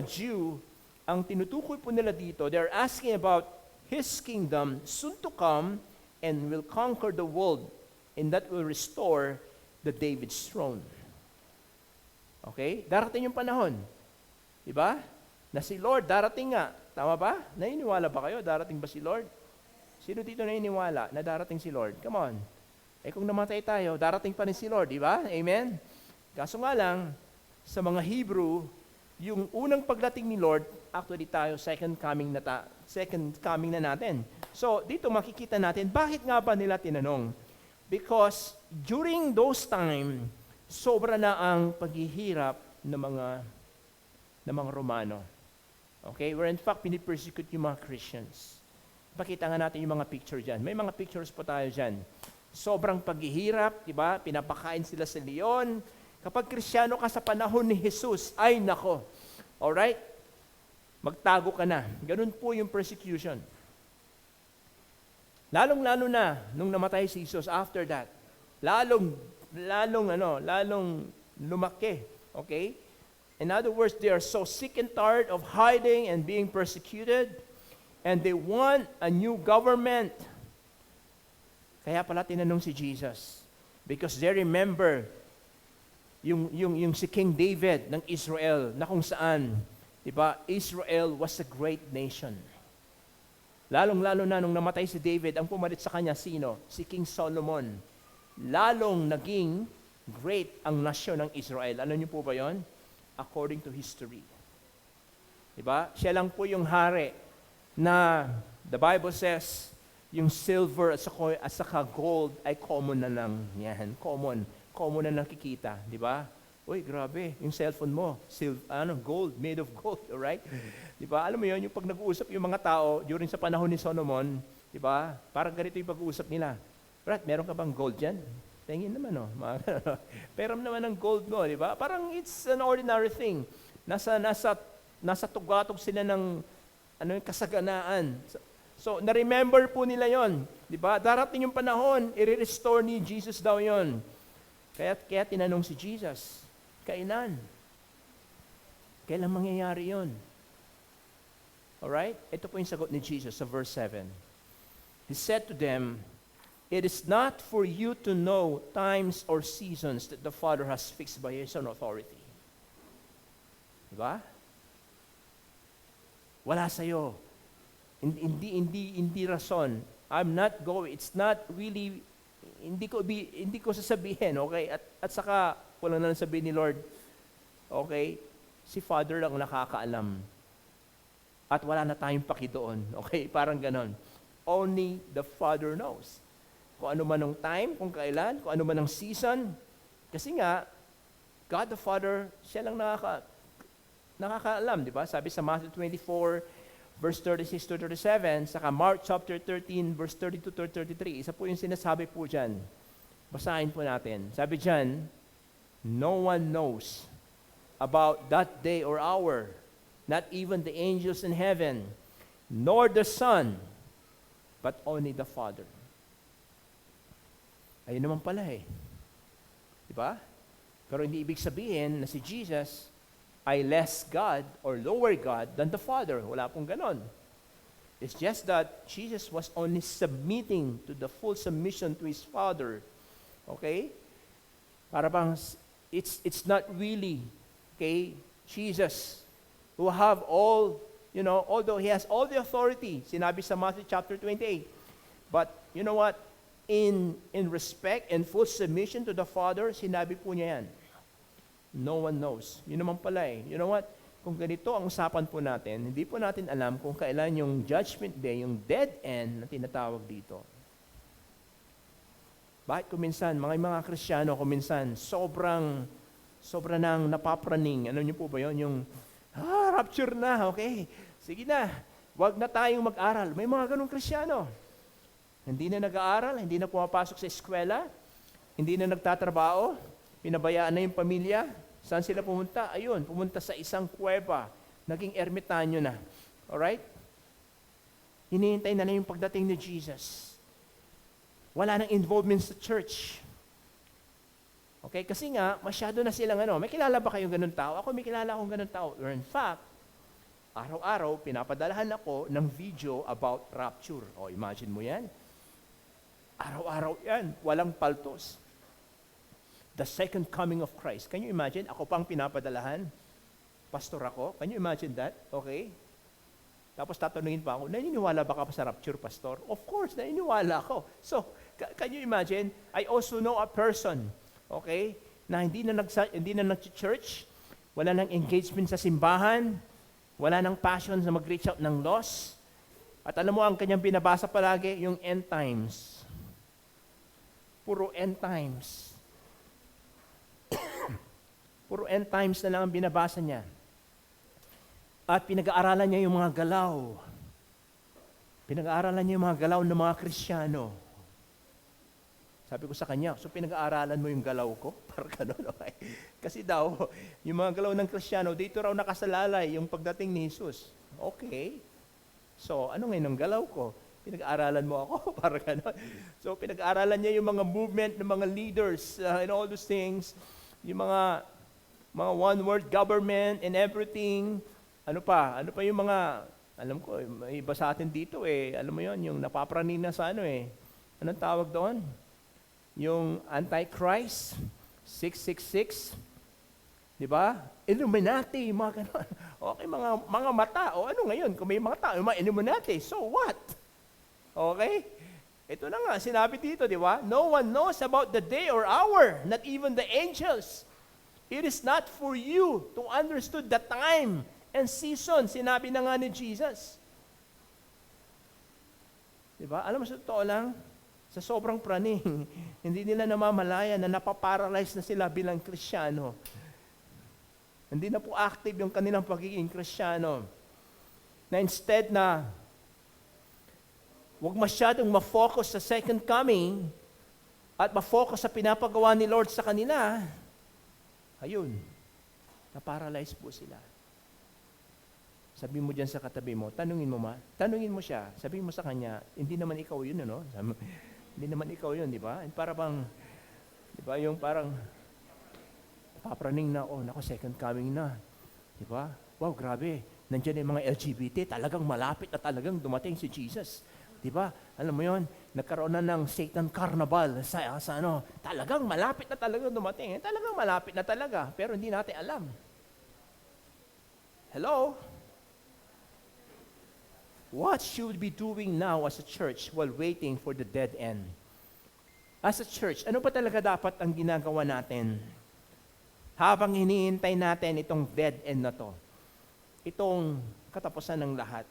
Jew, ang tinutukoy po nila dito, they're asking about His kingdom soon to come and will conquer the world, and that will restore the David's throne. Okay? Darating yung panahon. Diba? Na si Lord, darating nga. Tama ba? Naniniwala ba kayo? Darating ba si Lord? Sino dito naniniwala na darating si Lord? Come on. Kung namatay tayo, darating pa rin si Lord. Diba? Amen? Kaso nga lang, sa mga Hebrew, yung unang pagdating ni Lord, actually tayo, second coming na natin. So, dito makikita natin, bakit nga ba nila tinanong? Because during those time, sobra na ang paghihirap ng mga Romano. Okay? Where in fact, pinipersecute yung mga Christians. Pakita nga natin yung mga picture dyan. May mga pictures po tayo dyan. Sobrang paghihirap, diba? Pinapakain sila sa leon. Kapag Kristiyano ka sa panahon ni Jesus, ay nako. Alright? Magtago ka na. Ganun po yung persecution. Lalong-lalo na nung namatay si Jesus after that. Lalong lumaki. Okay? In other words, they are so sick and tired of hiding and being persecuted, and they want a new government. Kaya pala tinanong si Jesus. Because they remember yung si King David ng Israel na kung saan, diba, Israel was a great nation. Lalong-lalo na nung namatay si David, ang pumalit sa kanya, sino? Si King Solomon. Lalong naging great ang nasyon ng Israel. Ano niyo po ba yon? According to history. Diba? Siya lang po yung hari na the Bible says, yung silver at saka gold ay common na lang yan. Common na nakikita. Diba? Uy, grabe, yung cellphone mo, gold, made of gold, alright? Diba? Alam mo yun, yung pag nag-uusap yung mga tao during sa panahon ni Solomon, diba? Parang ganito yung pag-uusap nila. Right, meron ka bang gold dyan? Tingin naman, no? Peram naman ng gold mo, diba? Parang it's an ordinary thing. Nasa tugatog sila ng kasaganaan. So, na-remember po nila yon, diba? Darating yung panahon, i-restore ni Jesus daw yon. Kaya tinanong si Jesus, kailan? Kailan mangyayari yon? Alright? Ito po yung sagot ni Jesus sa verse 7. He said to them, "It is not for you to know times or seasons that the Father has fixed by His own authority." Diba? Wala sa'yo. Hindi rason. I'm not going. It's not really, hindi ko sasabihin, okay? At saka, wala na lang sabihin ni Lord, okay? Si Father lang nakakaalam. At wala na tayong paki doon. Okay? Parang ganon. Only the Father knows. Kung ano man ang time, kung kailan, kung ano man ang season, Kasi nga, God the Father, siya lang nakakaalam, di ba? Sabi sa Matthew 24, verse 36 to 37, saka Mark chapter 13, verse 32 to 33. Isa po yung sinasabi po dyan. Basahin po natin. Sabi dyan, no one knows about that day or hour, not even the angels in heaven, nor the Son, but only the Father. Ayun naman pala eh. Di ba? Pero hindi ibig sabihin na si Jesus ay less God or lower God than the Father. Wala pong ganon. It's just that Jesus was only submitting to the full submission to His Father. Okay? Para bang, it's not really, okay, Jesus who have all, although He has all the authority, sinabi sa Matthew chapter 28. But, you know what? In respect and full submission to the Father, sinabi po niya yan. No one knows. Yun naman pala eh. You know what? Kung ganito ang usapan po natin, hindi po natin alam kung kailan yung judgment day, yung dead end na tinatawag dito. Bakit kuminsan, mga Kristiyano, kuminsan, sobra nang napapraning. Ano niyo po ba yun? Yung, rapture na, okay. Sige na, wag na tayong mag-aral. May mga ganong Kristiyano. Hindi na nag-aaral, hindi na pumapasok sa eskwela, hindi na nagtatrabaho, pinabayaan na yung pamilya. Saan sila pumunta? Ayun, pumunta sa isang kuweba. Naging ermitanyo na. Alright? Hinihintay na yung pagdating ni Jesus. Wala nang involvement sa church. Okay? Kasi nga, masyado na silang may kilala ba kayong ganun tao? Ako may kilala akong ganun tao. Or in fact, araw-araw, pinapadalahan ako ng video about rapture. O, imagine mo yan. Araw-araw yan, walang paltos. The second coming of Christ. Can you imagine? Ako pang pinapadalahan. Pastor ako. Can you imagine that? Okay? Tapos tatanungin pa ako, naniniwala ba ka pa sa rapture, Pastor? Of course, naniniwala ako. So, can you imagine? I also know a person, okay, na hindi na nag-church, wala nang engagement sa simbahan, wala nang passion sa mag-reach out ng lost. At alam mo, ang kanyang binabasa palagi, yung end times. Puro end times. Puro end times na lang ang binabasa niya. At pinag-aaralan niya yung mga galaw. Pinag-aaralan niya yung mga galaw ng mga Kristiyano. Sabi ko sa kanya, so pinag-aaralan mo yung galaw ko? Parang gano'n, okay? Kasi daw, yung mga galaw ng Kristiyano, dito raw nakasalalay yung pagdating ni Jesus. Okay. So, ano ngayon ang galaw ko? Pinag-aaralan mo ako? Parang gano'n. So, pinag-aaralan niya yung mga movement ng mga leaders and all those things. Yung mga one-word government and everything. Ano pa yung mga, alam ko, may iba sa atin dito alam mo yon, yung napapraning na sa anong tawag doon? Yung Antichrist, 666, di ba? Illuminati, mga ganon. Okay, mga mata, o ano ngayon, kung may mga tao, mga Illuminati, so what? Okay? Ito na nga, sinabi dito, di ba? No one knows about the day or hour, not even the angels. It is not for you to understand the time and season, sinabi na nga ni Jesus. Diba? Alam mo, sa totoo lang, sa sobrang praning, hindi nila namamalaya na napaparalyze na sila bilang Kristiyano. Hindi na po active yung kanilang pagiging Kristiyano. Na instead na, huwag masyadong ma-focus sa second coming at ma-focus sa pinapagawa ni Lord sa kanila, ayun, na-paralyze po sila. Sabi mo dyan sa katabi mo, tanungin mo siya, sabihin mo sa kanya, hindi naman ikaw yun, ano? Hindi naman ikaw yun, di ba? Para bang, di ba, yung parang, papraning na, nako, second coming na. Di ba? Wow, grabe. Nandiyan yung mga LGBT, talagang malapit na talagang dumating si Jesus. Di ba? Alam mo yon, nagkaroon na ng Satan Carnival sa talagang malapit na talagang dumating. Talagang malapit na talaga, pero hindi natin alam. Hello? What should we be doing now as a church while waiting for the dead end? As a church, ano pa talaga dapat ang ginagawa natin habang hinihintay natin itong dead end na to? Itong katapusan ng lahat.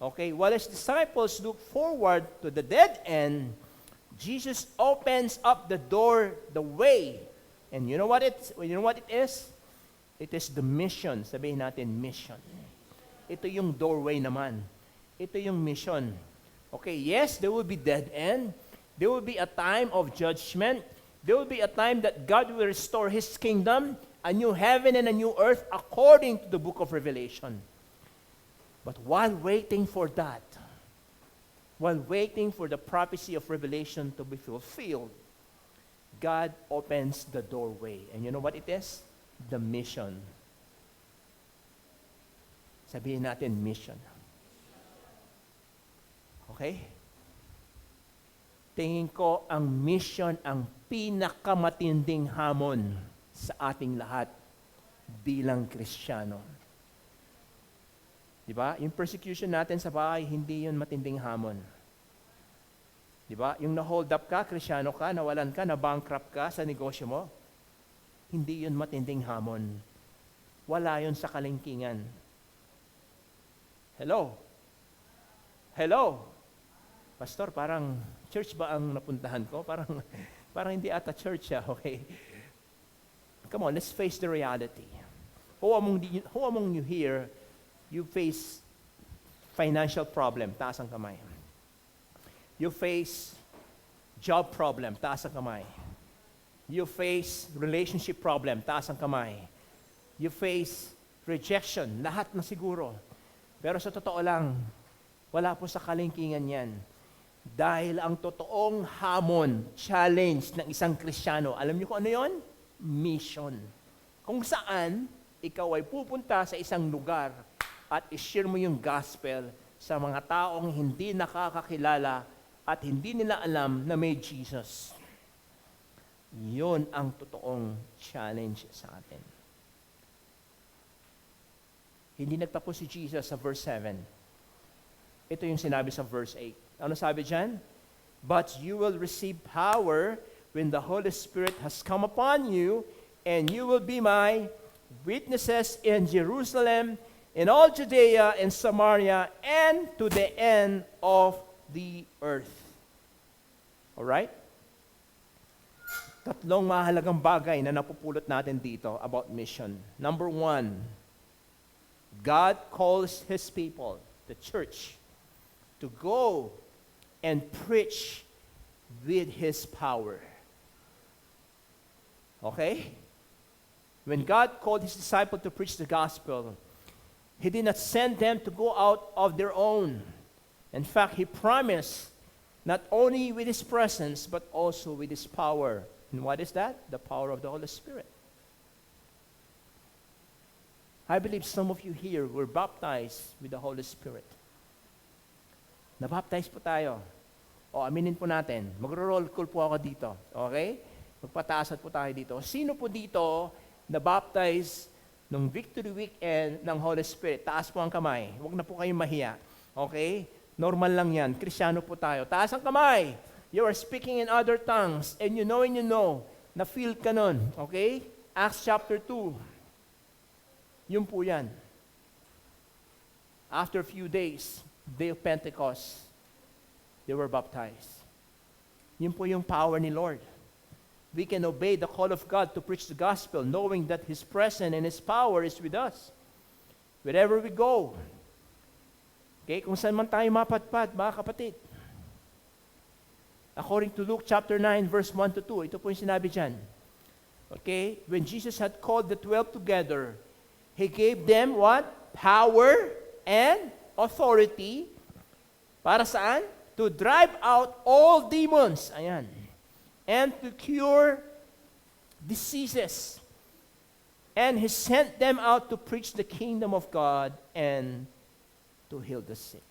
Okay, while His disciples look forward to the dead end, Jesus opens up the door, the way, And you know what it is? It is the mission. Sabihin natin, mission. Ito yung doorway naman. Ito yung mission. Okay, yes, there will be dead end. There will be a time of judgment. There will be a time that God will restore His kingdom, a new heaven and a new earth according to the book of Revelation. But while waiting for that, while waiting for the prophecy of Revelation to be fulfilled, God opens the doorway. And you know what it is? The mission. Sabihin natin, mission. Okay? Tingin ko ang mission ang pinakamatinding hamon sa ating lahat bilang Kristiyano. Di ba? Yung persecution natin sa bahay, hindi yun matinding hamon. Di ba? Yung na-hold up ka, Kristiyano ka, nawalan ka, na-bankrupt ka sa negosyo mo, hindi yun matinding hamon. Wala yun sa kalingkingan. Hello? Hello? Pastor, parang church ba ang napuntahan ko? Parang hindi ata church okay? Come on, let's face the reality. Who among you here, you face financial problem? Taas ang kamay. You face job problem, taas ang kamay. You face relationship problem, taas ang kamay. You face rejection, lahat na siguro. Pero sa totoo lang, wala po sa kalingkingan yan. Dahil ang totoong hamon, challenge ng isang Kristiyano, alam niyo kung ano yon? Mission. Kung saan, ikaw ay pupunta sa isang lugar at i-share mo yung gospel sa mga taong hindi nakakakilala at hindi nila alam na may Jesus. Yun ang totoong challenge sa atin. Hindi nagtapos si Jesus sa verse 7. Ito yung sinabi sa verse 8. Ano sabi dyan? But you will receive power when the Holy Spirit has come upon you, and you will be my witnesses in Jerusalem, in all Judea and Samaria, and to the end of the earth. Alright? Tatlong mahalagang bagay na napupulot natin dito about mission. Number 1, God calls His people, the church, to go and preach with His power. Okay? When God called His disciples to preach the gospel, He did not send them to go out of their own. In fact, He promised not only with His presence, but also with His power. And what is that? The power of the Holy Spirit. I believe some of you here were baptized with the Holy Spirit. Nabaptize po tayo. O, aminin po natin. Magro-roll call po ako dito. Okay? Magpataasat po tayo dito. Sino po dito na-baptize nung Victory Weekend ng Holy Spirit? Taas po ang kamay. Huwag na po kayong mahiya. Okay? Normal lang yan. Kristyano po tayo. Taas ang kamay. You are speaking in other tongues and you know na-feel ka nun. Okay? Acts chapter 2. Yun po yan. After a few days, day of Pentecost, they were baptized. Yun po yung power ni Lord. We can obey the call of God to preach the gospel, knowing that His presence and His power is with us. Wherever we go. Okay, kung saan man tayo mapatpat, mga kapatid. According to Luke chapter 9, verse 1 to 2, ito po yung sinabi dyan. Okay, when Jesus had called the 12 together, He gave them what? Power and authority. Para saan? To drive out all demons. Ayan. And to cure diseases. And He sent them out to preach the kingdom of God and to heal the sick.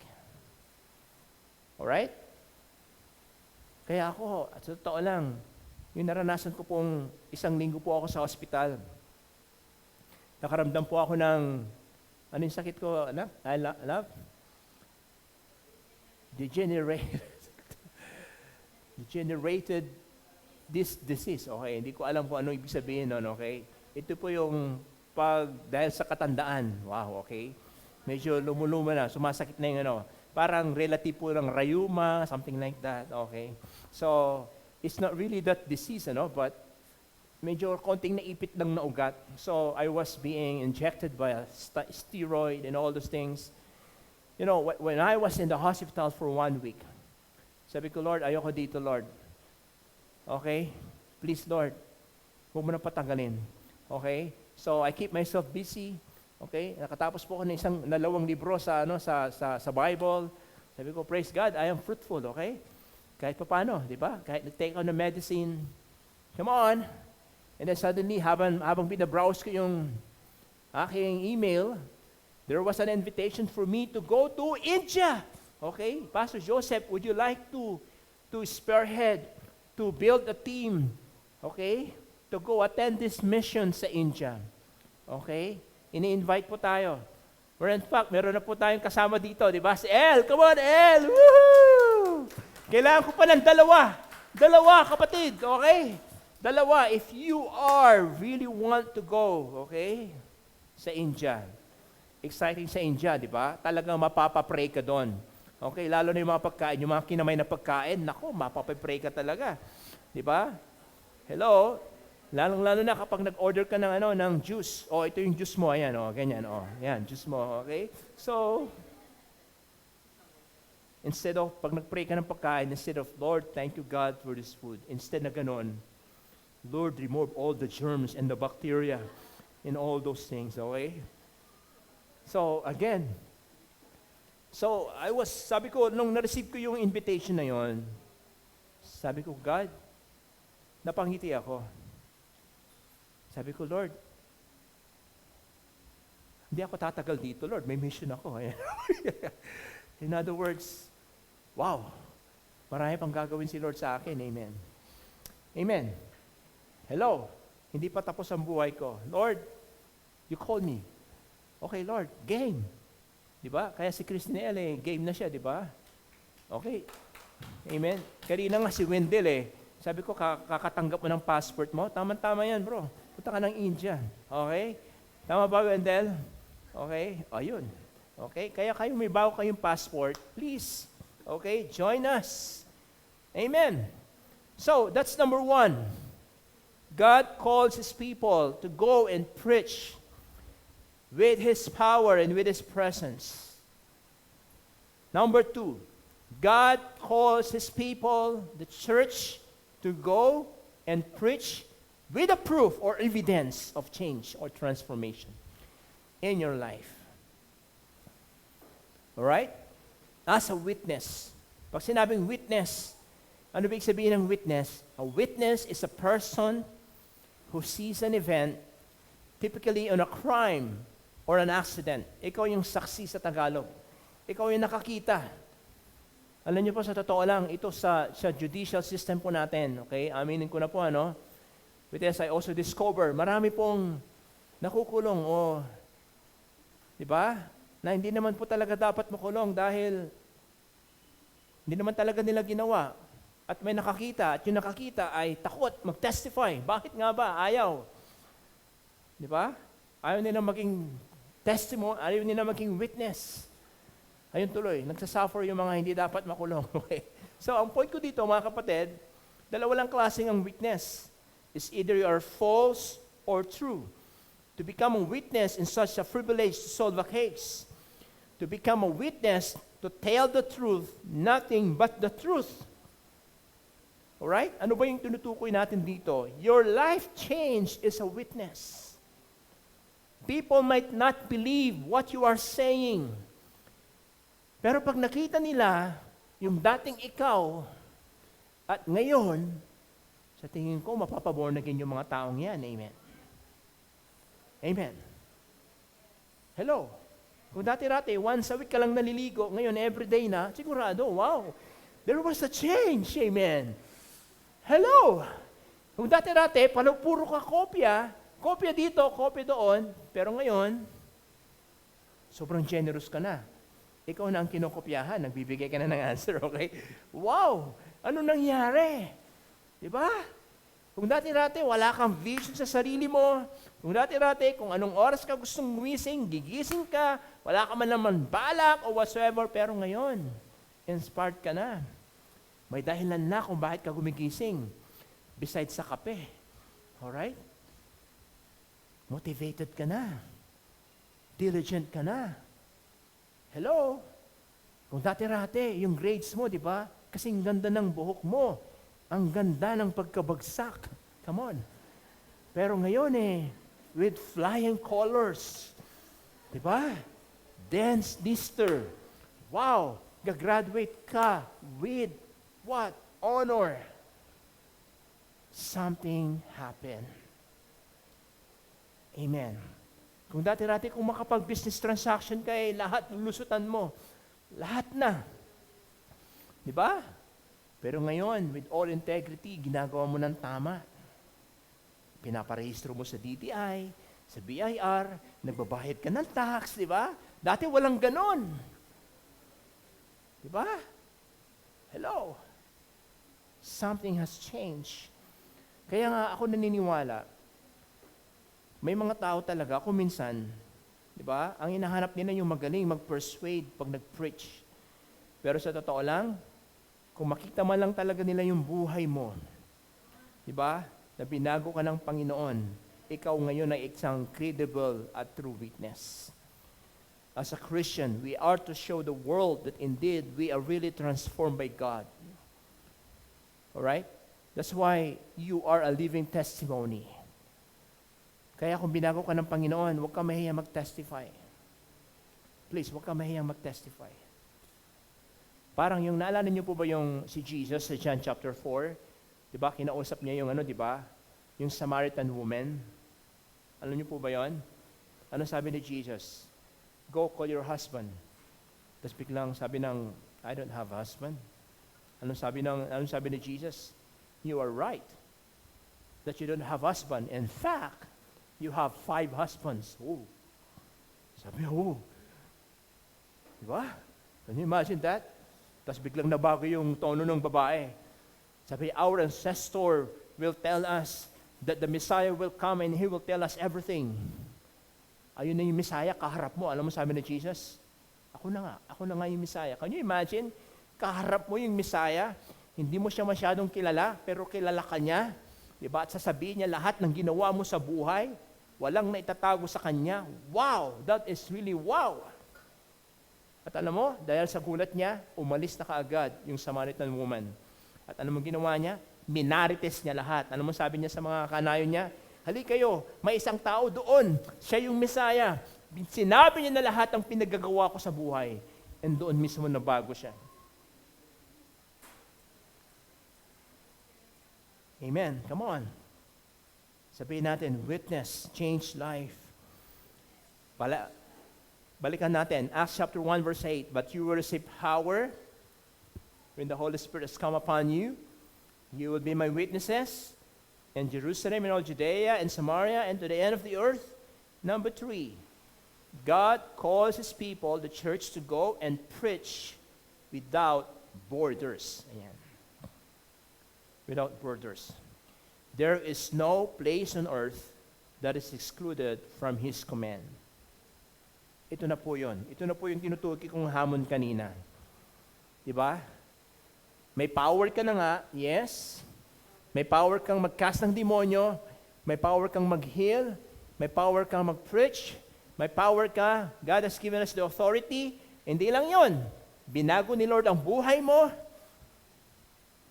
Alright? Kaya ako, at sa totoo lang, yung naranasan ko pong 1 linggo po ako sa ospital. Nakaramdam po ako ng, ano yung sakit ko, anak? Degenerated this disease. Okay, hindi ko alam kung ano ibig sabihin nun, okay? Ito po yung dahil sa katandaan. Wow, okay? Medyo lumuluma na, sumasakit na yung parang relative po ng rayuma, something like that, okay? So, it's not really that disease, but medyo konting naipit lang na ugat. So I was being injected by a steroid and all those things. You know, when I was in the hospital for 1 week, sabi ko, Lord, ayoko dito, Lord. Okay? Please, Lord, huwag mo na patanggalin. Okay? So I keep myself busy. Okay? Nakatapos po ako ng 2 libro sa Bible. Sabi ko, praise God, I am fruitful. Okay? Kahit pa paano, di ba? Kahit nag-take on the medicine. Come on. And then suddenly, habang binabrowse ko yung aking email, there was an invitation for me to go to India. Okay? Pastor Joseph, would you like to spearhead, to build a team, okay? To go attend this mission sa India. Okay? Ini-invite po tayo. Or in fact, meron na po tayong kasama dito, di ba? Si El! Come on, El! Woohoo! Kailangan ko pa ng dalawa, kapatid, okay? Dalawa, if you really want to go, okay, sa India. Exciting sa India, di ba? Talagang mapapapray ka doon. Okay, lalo na yung mga pagkain, yung mga kinamay na pagkain, nako, mapapapray ka talaga. Di ba? Hello? Lalo na kapag nag-order ka ng juice. Oh, ito yung juice mo, ayan, oh, ganyan, oh. Yan, juice mo, okay? So, instead of, pag nag-pray ka ng pagkain, instead of, Lord, thank you God for this food. Instead na ganon, Lord, remove all the germs and the bacteria and all those things, okay? So, again, sabi ko, nung na-receive ko yung invitation na yon, sabi ko, God, napangiti ako. Sabi ko, Lord, hindi ako tatagal dito, Lord, may mission ako. In other words, wow, marami pang gagawin si Lord sa akin, amen. Amen. Hello, hindi pa tapos ang buhay ko. Lord, you called me. Okay, Lord, game. Di ba? Kaya si Christine game na siya, di ba? Okay. Amen. Kanina nga si Wendell sabi ko, kakatanggap mo ng passport mo. Tama-tama yan, bro. Punta ka ng India. Okay? Tama ba, Wendell? Okay? Ayun. Okay? Kaya kayo may bago kayong passport, please. Okay? Join us. Amen. So, that's number 1. God calls His people to go and preach with His power and with His presence. Number 2, God calls His people, the church, to go and preach with a proof or evidence of change or transformation in your life. Alright? As a witness. Pag sinabing witness, ano ibig sabihin ng witness? A witness is a person who sees an event, typically on a crime or an accident. Ikaw yung saksi sa Tagalog. Ikaw yung nakakita. Alam niyo po, sa totoo lang, ito sa judicial system po natin, okay? Aminin ko na po, with this, I also discover, marami pong nakukulong, di ba? Na hindi naman po talaga dapat makulong dahil hindi naman talaga nila ginawa. At may nakakita, at yung nakakita ay takot, mag-testify. Bakit nga ba? Ayaw. Di ba? Ayaw nila maging testimony, ayaw nila maging witness. Ayun tuloy, nagsasuffer yung mga hindi dapat makulong. Okay? So, ang point ko dito, mga kapatid, dalawa lang klaseng ang witness. It's either you are false or true. To become a witness in such a privilege to solve a case. To become a witness to tell the truth, nothing but the truth. Alright? Ano ba yung tinutukoy natin dito? Your life change is a witness. People might not believe what you are saying. Pero pag nakita nila yung dating ikaw at ngayon, sa tingin ko, mapapaborn again yung mga taong yan. Amen. Amen. Hello. Kung dati-rati, once a week ka lang naliligo, ngayon everyday na, sigurado, wow, there was a change. Amen. Hello! Kung dati-rati, puro ka kopya dito, kopya doon, pero ngayon, sobrang generous ka na. Ikaw na ang kinokopyahan, nagbibigay ka na ng answer, okay? Wow! Ano nangyari? Diba? Kung dati-rati, wala kang vision sa sarili mo, kung dati-rati, kung anong oras ka gustong gumising, gigising ka, wala ka man naman balak o whatsoever, pero ngayon, inspired ka na. May dahilan na kung bakit ka gumigising. Besides sa kape. Alright? Motivated ka na. Diligent ka na. Hello? Kung dati-rati, yung grades mo, di ba? Kasing ganda ng buhok mo. Ang ganda ng pagkabagsak. Come on. Pero ngayon with flying colors. Di ba? Dance Dister. Wow! Gagraduate ka with what? Honor. Something happened. Amen. Kung dati-rati kung makapag-business transaction ka, lahat lulusutan mo. Lahat na. Di ba? Pero ngayon, with all integrity, ginagawa mo ng tama. Pinaparehistro mo sa DTI, sa BIR, nagbabayad ka ng tax, di ba? Dati walang ganon. Di ba? Hello? Something has changed. Kaya nga ako naniniwala, may mga tao talaga, ako minsan, di ba, ang hinahanap nila yung magaling mag-persuade pag nag-preach. Pero sa totoo lang, kung makita man lang talaga nila yung buhay mo, di ba, na binago ka ng Panginoon, ikaw ngayon ay isang credible at true witness. As a Christian, we are to show the world that indeed we are really transformed by God. Alright? That's why you are a living testimony. Kaya kung binago ka ng Panginoon, huwag ka mahiyang mag-testify. Please, huwag ka mahiyang mag-testify. Parang yung, naalala niyo po ba yung si Jesus sa John chapter 4? Diba, kinausap niya yung di ba? Yung Samaritan woman. Alam niyo po ba yon? Ano sabi ni Jesus? Go call your husband. Tapos biglang sabi ng, I don't have a husband. Anong sabi ni Jesus? You are right that you don't have husband. In fact, you have 5 husbands. Oh. Sabi, diba? Can you imagine that? Tapos biglang nabago yung tono ng babae. Sabi, our ancestor will tell us that the Messiah will come and He will tell us everything. Ayun na yung Messiah, kaharap mo. Alam mo sabi ni Jesus? Ako na nga yung Messiah. Can you imagine? Kaharap mo yung Messiah, hindi mo siya masyadong kilala, pero kilala ka niya. Diba? At sasabihin niya lahat ng ginawa mo sa buhay, walang naitatago sa kanya. Wow! That is really wow! At alam mo, dahil sa gulat niya, umalis na kaagad yung Samaritan woman. At alam mo ginawa niya? Minarites niya lahat. Alam mo sabi niya sa mga kanayon niya? Hali kayo, may isang tao doon. Siya yung Messiah. Sinabi niya na lahat ang pinagagawa ko sa buhay. And doon mismo nabago siya. Amen. Come on. Sabihin natin, witness, change life. Balikan natin, Acts chapter 1 verse 8, but you will receive power when the Holy Spirit has come upon you. You will be my witnesses in Jerusalem and all Judea and Samaria and to the end of the earth. Number 3, God calls His people, the church, to go and preach without borders. Ayan. Without borders. There is no place on earth that is excluded from His command. Ito na po yun. Ito na po yung tinutukoy kong hamon kanina. Diba? May power ka na nga, yes. May power kang mag-cast ng demonyo. May power kang mag-heal. May power kang mag-preach. May power ka. God has given us the authority. Hindi lang yun. Binago ni Lord ang buhay mo.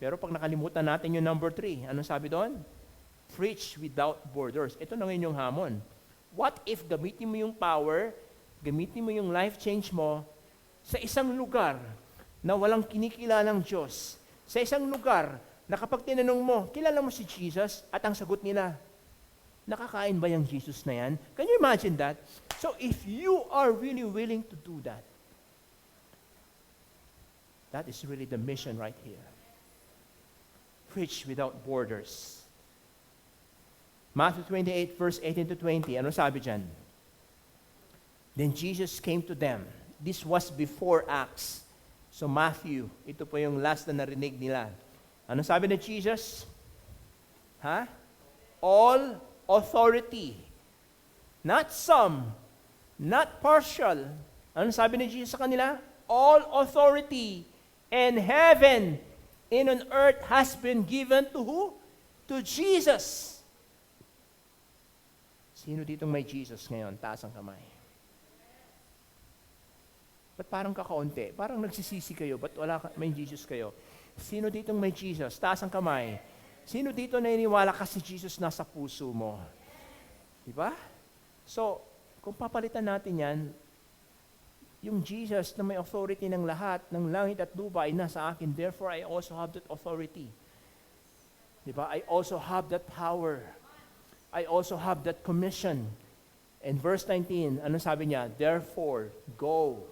Pero pag nakalimutan natin yung number 3, anong sabi doon? Preach without borders. Ito na ngayon yung hamon. What if gamitin mo yung power, gamitin mo yung life change mo sa isang lugar na walang kinikilalang Diyos? Sa isang lugar na kapag tinanong mo, kilala mo si Jesus? At ang sagot nila, nakakain ba yung Jesus na yan? Can you imagine that? So if you are really willing to do that, that is really the mission right here. Preach without borders. Matthew 28, verse 18 to 20. Ano sabi dyan? Then Jesus came to them. This was before Acts. So Matthew, ito po yung last na narinig nila. Ano sabi ni Jesus? All authority. Not some. Not partial. Ano sabi ni Jesus sa kanila? All authority in heaven and on earth has been given to who? To Jesus. Sino ditong may Jesus ngayon? Taas ang kamay. Ba't parang kakaunti? Parang nagsisisi kayo. Ba't may Jesus kayo? Sino ditong may Jesus? Taas ang kamay. Sino dito naniniwala ka si Jesus nasa puso mo? Diba? So, kung papalitan natin yan, yung Jesus na may authority ng lahat, ng langit at lupa ay nasa akin. Therefore, I also have that authority. Diba? I also have that power. I also have that commission. And verse 19, ano sabi niya? Therefore, go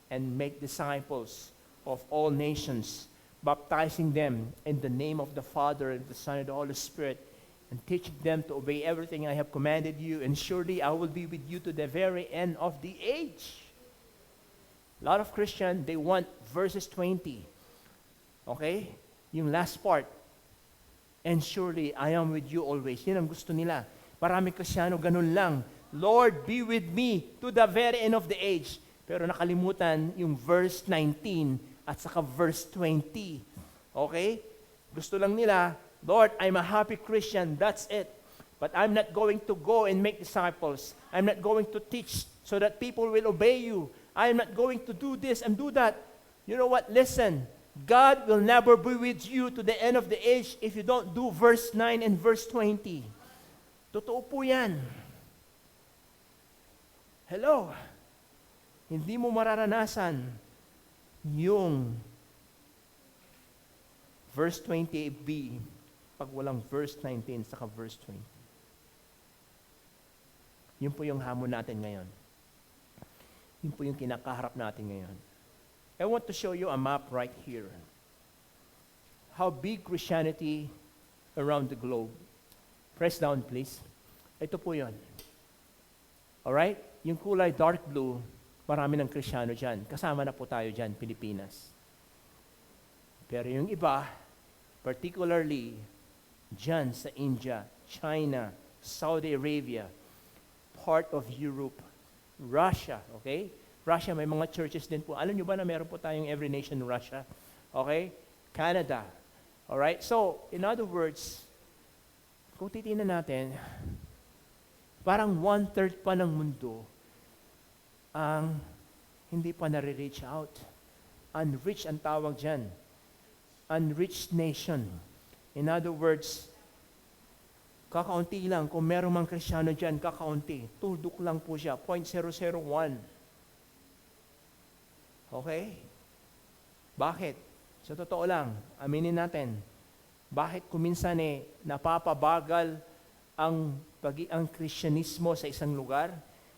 and make disciples of all nations, baptizing them in the name of the Father and the Son and the Holy Spirit, and teaching them to obey everything I have commanded you, and surely I will be with you to the very end of the age. A lot of Christians, they want verses 20. Okay? Yung last part. And surely I am with you always. Yan ang gusto nila. Marami Kristyano, ganun lang. Lord, be with me to the very end of the age. Pero nakalimutan yung verse 19 at saka verse 20. Okay? Gusto lang nila, Lord, I'm a happy Christian, that's it. But I'm not going to go and make disciples. I'm not going to teach so that people will obey you. I'm not going to do this and do that. You know what? Listen, God will never be with you to the end of the age if you don't do verse 9 and verse 20. Totoo po yan. Hello? Hindi mo mararanasan yung verse 20b pag walang verse 19 saka verse 20. Yun po yung hamon natin ngayon. Yun po yung kinakaharap natin ngayon. I want to show you a map right here. How big Christianity around the globe. Press down, please. Ito po yun. Alright? Yung kulay dark blue, marami ng Kristiyano dyan. Kasama na po tayo dyan, Pilipinas. Pero yung iba, particularly dyan sa India, China, Saudi Arabia, part of Europe, Russia, okay? Russia, may mga churches din po. Alam nyo ba na meron po tayong every nation in Russia? Okay? Canada. Alright? So, in other words, kung titingnan natin, parang 1/3 pa ng mundo ang hindi pa nare-reach out. Unreached ang tawag dyan. Unreached nation. In other words, kakaunti lang. Kung meron mang Kristiyano dyan, kakaunti. Tuldok lang po siya. 0.001. Okay? Bakit? Sa totoo lang, aminin natin, bakit kuminsan napapabagal ang Kristyanismo sa isang lugar?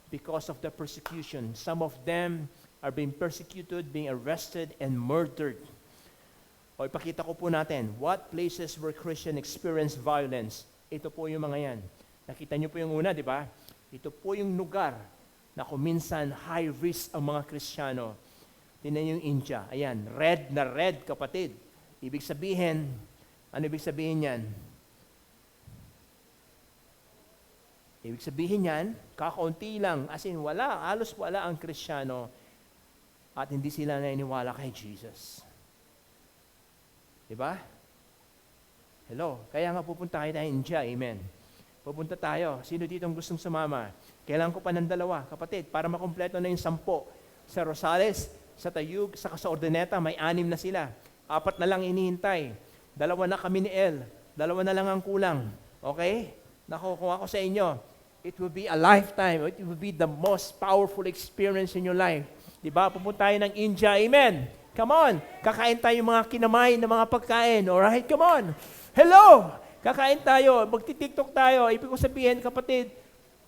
Because of the persecution. Some of them are being persecuted, being arrested, and murdered. O ipakita ko po natin, what places where Christian experience violence? Ito po yung mga yan. Nakita niyo po yung una, di ba? Ito po yung lugar na kuminsan high risk ang mga Kristiyano. Tingnan yung India. Ayan, red na red, kapatid. Ibig sabihin, ano ibig sabihin yan? Ibig sabihin yan, kakaunti lang, as in wala, halos wala ang Kristiyano at hindi sila naniniwala kay Jesus. Diba? Hello, kaya nga pupunta tayo India, amen. Pupunta tayo, sino dito ang gustong sumama? Kailangan ko pa ng 2, kapatid, para makumpleto na yung 10. Sa Rosales, sa Tayug, sa Ordineta, may 6 na sila. 4 na lang inihintay. 2 na kami ni El. 2 na lang ang kulang. Okay? Nakukuha ko sa inyo. It will be a lifetime. It will be the most powerful experience in your life. Diba? Pupunta tayo ng India. Amen. Come on. Kakain tayo mga kinamay na mga pagkain. Alright? Come on. Hello! Kakain tayo. Magti-TikTok tayo. Ibig ko sabihin, kapatid,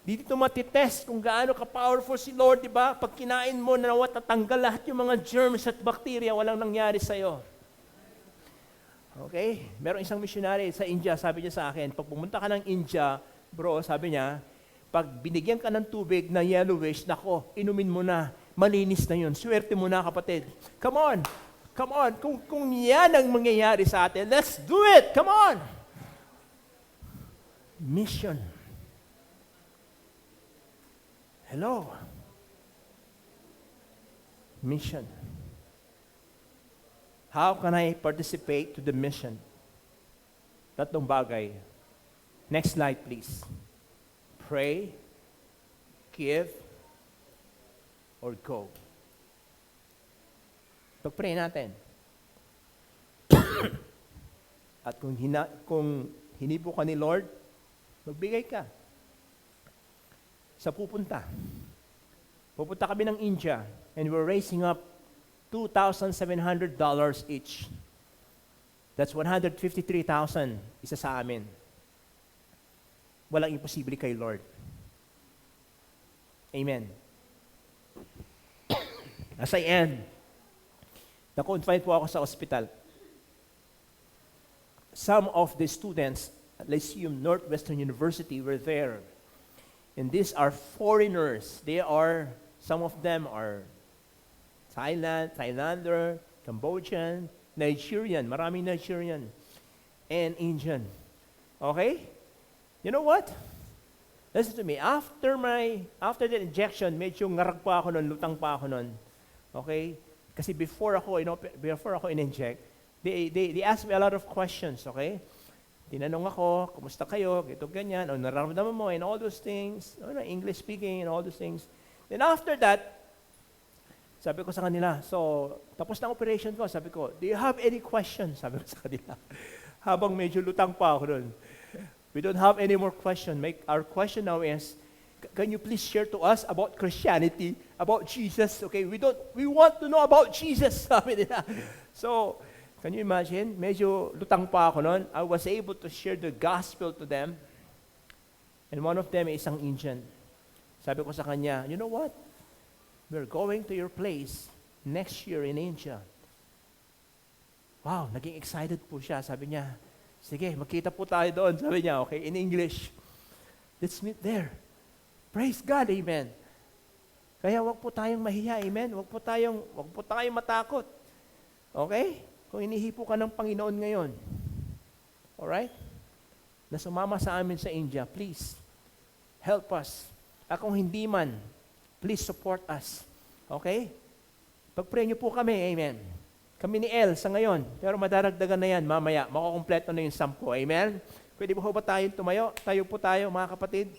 dito matitest kung gaano ka-powerful si Lord, diba? Pag kinain mo, tatanggal lahat yung mga germs at bacteria, walang nangyari sa'yo. Okay? Merong isang missionary sa India, sabi niya sa akin, pag pumunta ka ng India, bro, sabi niya, pag binigyan ka ng tubig na yellowish, nako, inumin mo na, malinis na yun. Swerte mo na, kapatid. Come on! Come on! Kung yan ang mangyayari sa atin, let's do it! Come on! Mission. Hello? Mission. How can I participate to the mission? Tatlong bagay. Next slide, please. Pray, give or go. Pag-pray natin. At kung hinipo ka ni Lord, magbigay ka. Sa pupunta. Pupunta kami ng India and we're raising up $2,700 each. That's 153,000 isa sa amin. Walang imposible kay Lord. Amen. As I end, na-confine po ako sa ospital. Some of the students at Lyceum Northwestern University were there. And these are foreigners. Some of them are Thailander, Cambodian, Nigerian, maraming Nigerian, and Indian. Okay? You know what? Listen to me. After the injection, medyo ngarag pa ako nun, lutang pa ako nun. Okay? Kasi before ako in-inject, they asked me a lot of questions, okay? Tinanong ako, kumusta kayo, ito ganyan, o nararamdaman mo, and all those things, English speaking, and all those things. Then after that, sabi ko sa kanila, so, tapos na operation ko, sabi ko, do you have any questions? Sabi ko sa kanila, habang medyo lutang pa ako nun. We don't have any more questions. Our question now is, can you please share to us about Christianity, about Jesus? Okay, we want to know about Jesus, sabi nila. So, can you imagine? Medyo lutang pa ako nun. I was able to share the gospel to them. And one of them is isang Indian. Sabi ko sa kanya, you know what? We're going to your place next year in India. Wow, naging excited po siya. Sabi niya, sige, magkita po tayo doon. Sabi niya, okay, in English. Let's meet there. Praise God, amen. Kaya wag po tayong mahiya, amen. Wag po tayong matakot. Okay? Kung inihipo ka ng Panginoon ngayon, alright? Na sumama sa amin sa India, please, help us. At kung hindi man, please support us. Okay? Pag-pray niyo po kami, amen. Kami ni El sa ngayon, pero madaragdagan na yan mamaya, makukumpleto na yung 10, amen? Pwede po ba tayong tumayo? Tayo po tayo, mga kapatid.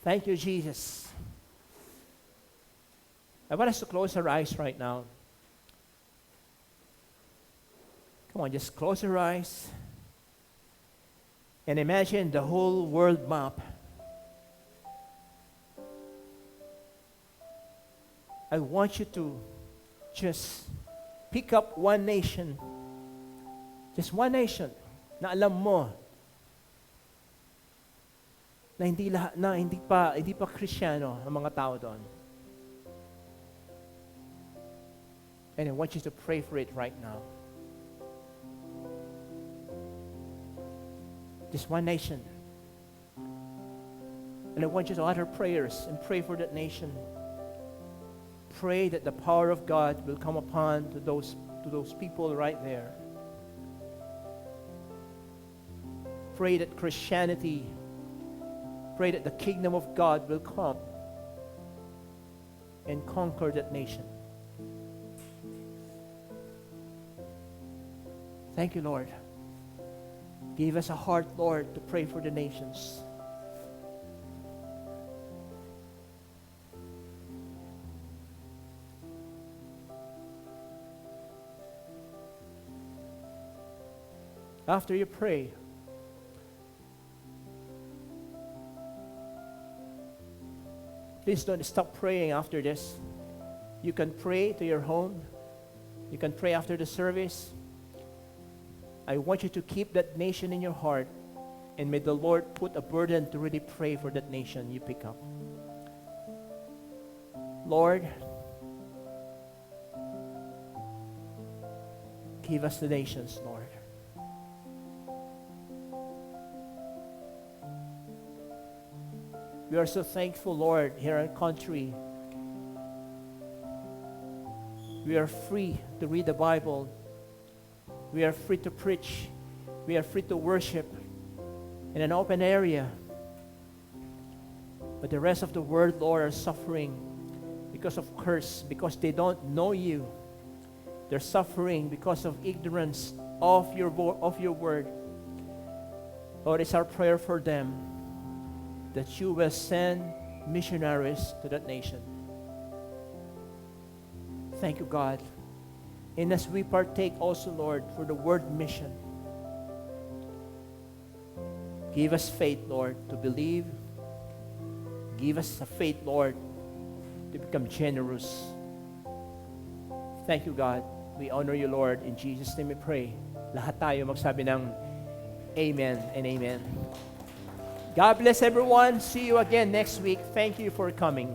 Thank you, Jesus. I want us to close our eyes right now. Come on, just close your eyes and imagine the whole world map. I want you to just pick up one nation. Just one nation na alam mo na hindi pa Kristiyano ang mga tao doon. And I want you to pray for it right now. Just one nation. And I want you to utter prayers and pray for that nation. Pray that the power of God will come upon to those people right there. Pray that Christianity, pray that the kingdom of God will come and conquer that nation. Thank you, Lord. Give us a heart, Lord, to pray for the nations. After you pray, please don't stop praying after this. You can pray to your home. You can pray after the service. I want you to keep that nation in your heart, and may the Lord put a burden to really pray for that nation you pick up. Lord, give us the nations, Lord. We are so thankful, Lord, here in our country. We are free to read the Bible. We are free to preach. We are free to worship in an open area. But the rest of the world, Lord, are suffering because of curse, because they don't know you. They're suffering because of ignorance of your word. Lord, it's our prayer for them that you will send missionaries to that nation. Thank you, God. And as we partake also, Lord, for the word mission, give us faith, Lord, to believe. Give us a faith, Lord, to become generous. Thank you, God. We honor you, Lord. In Jesus' name we pray. Lahat tayo magsabi ng amen and amen. God bless everyone. See you again next week. Thank you for coming.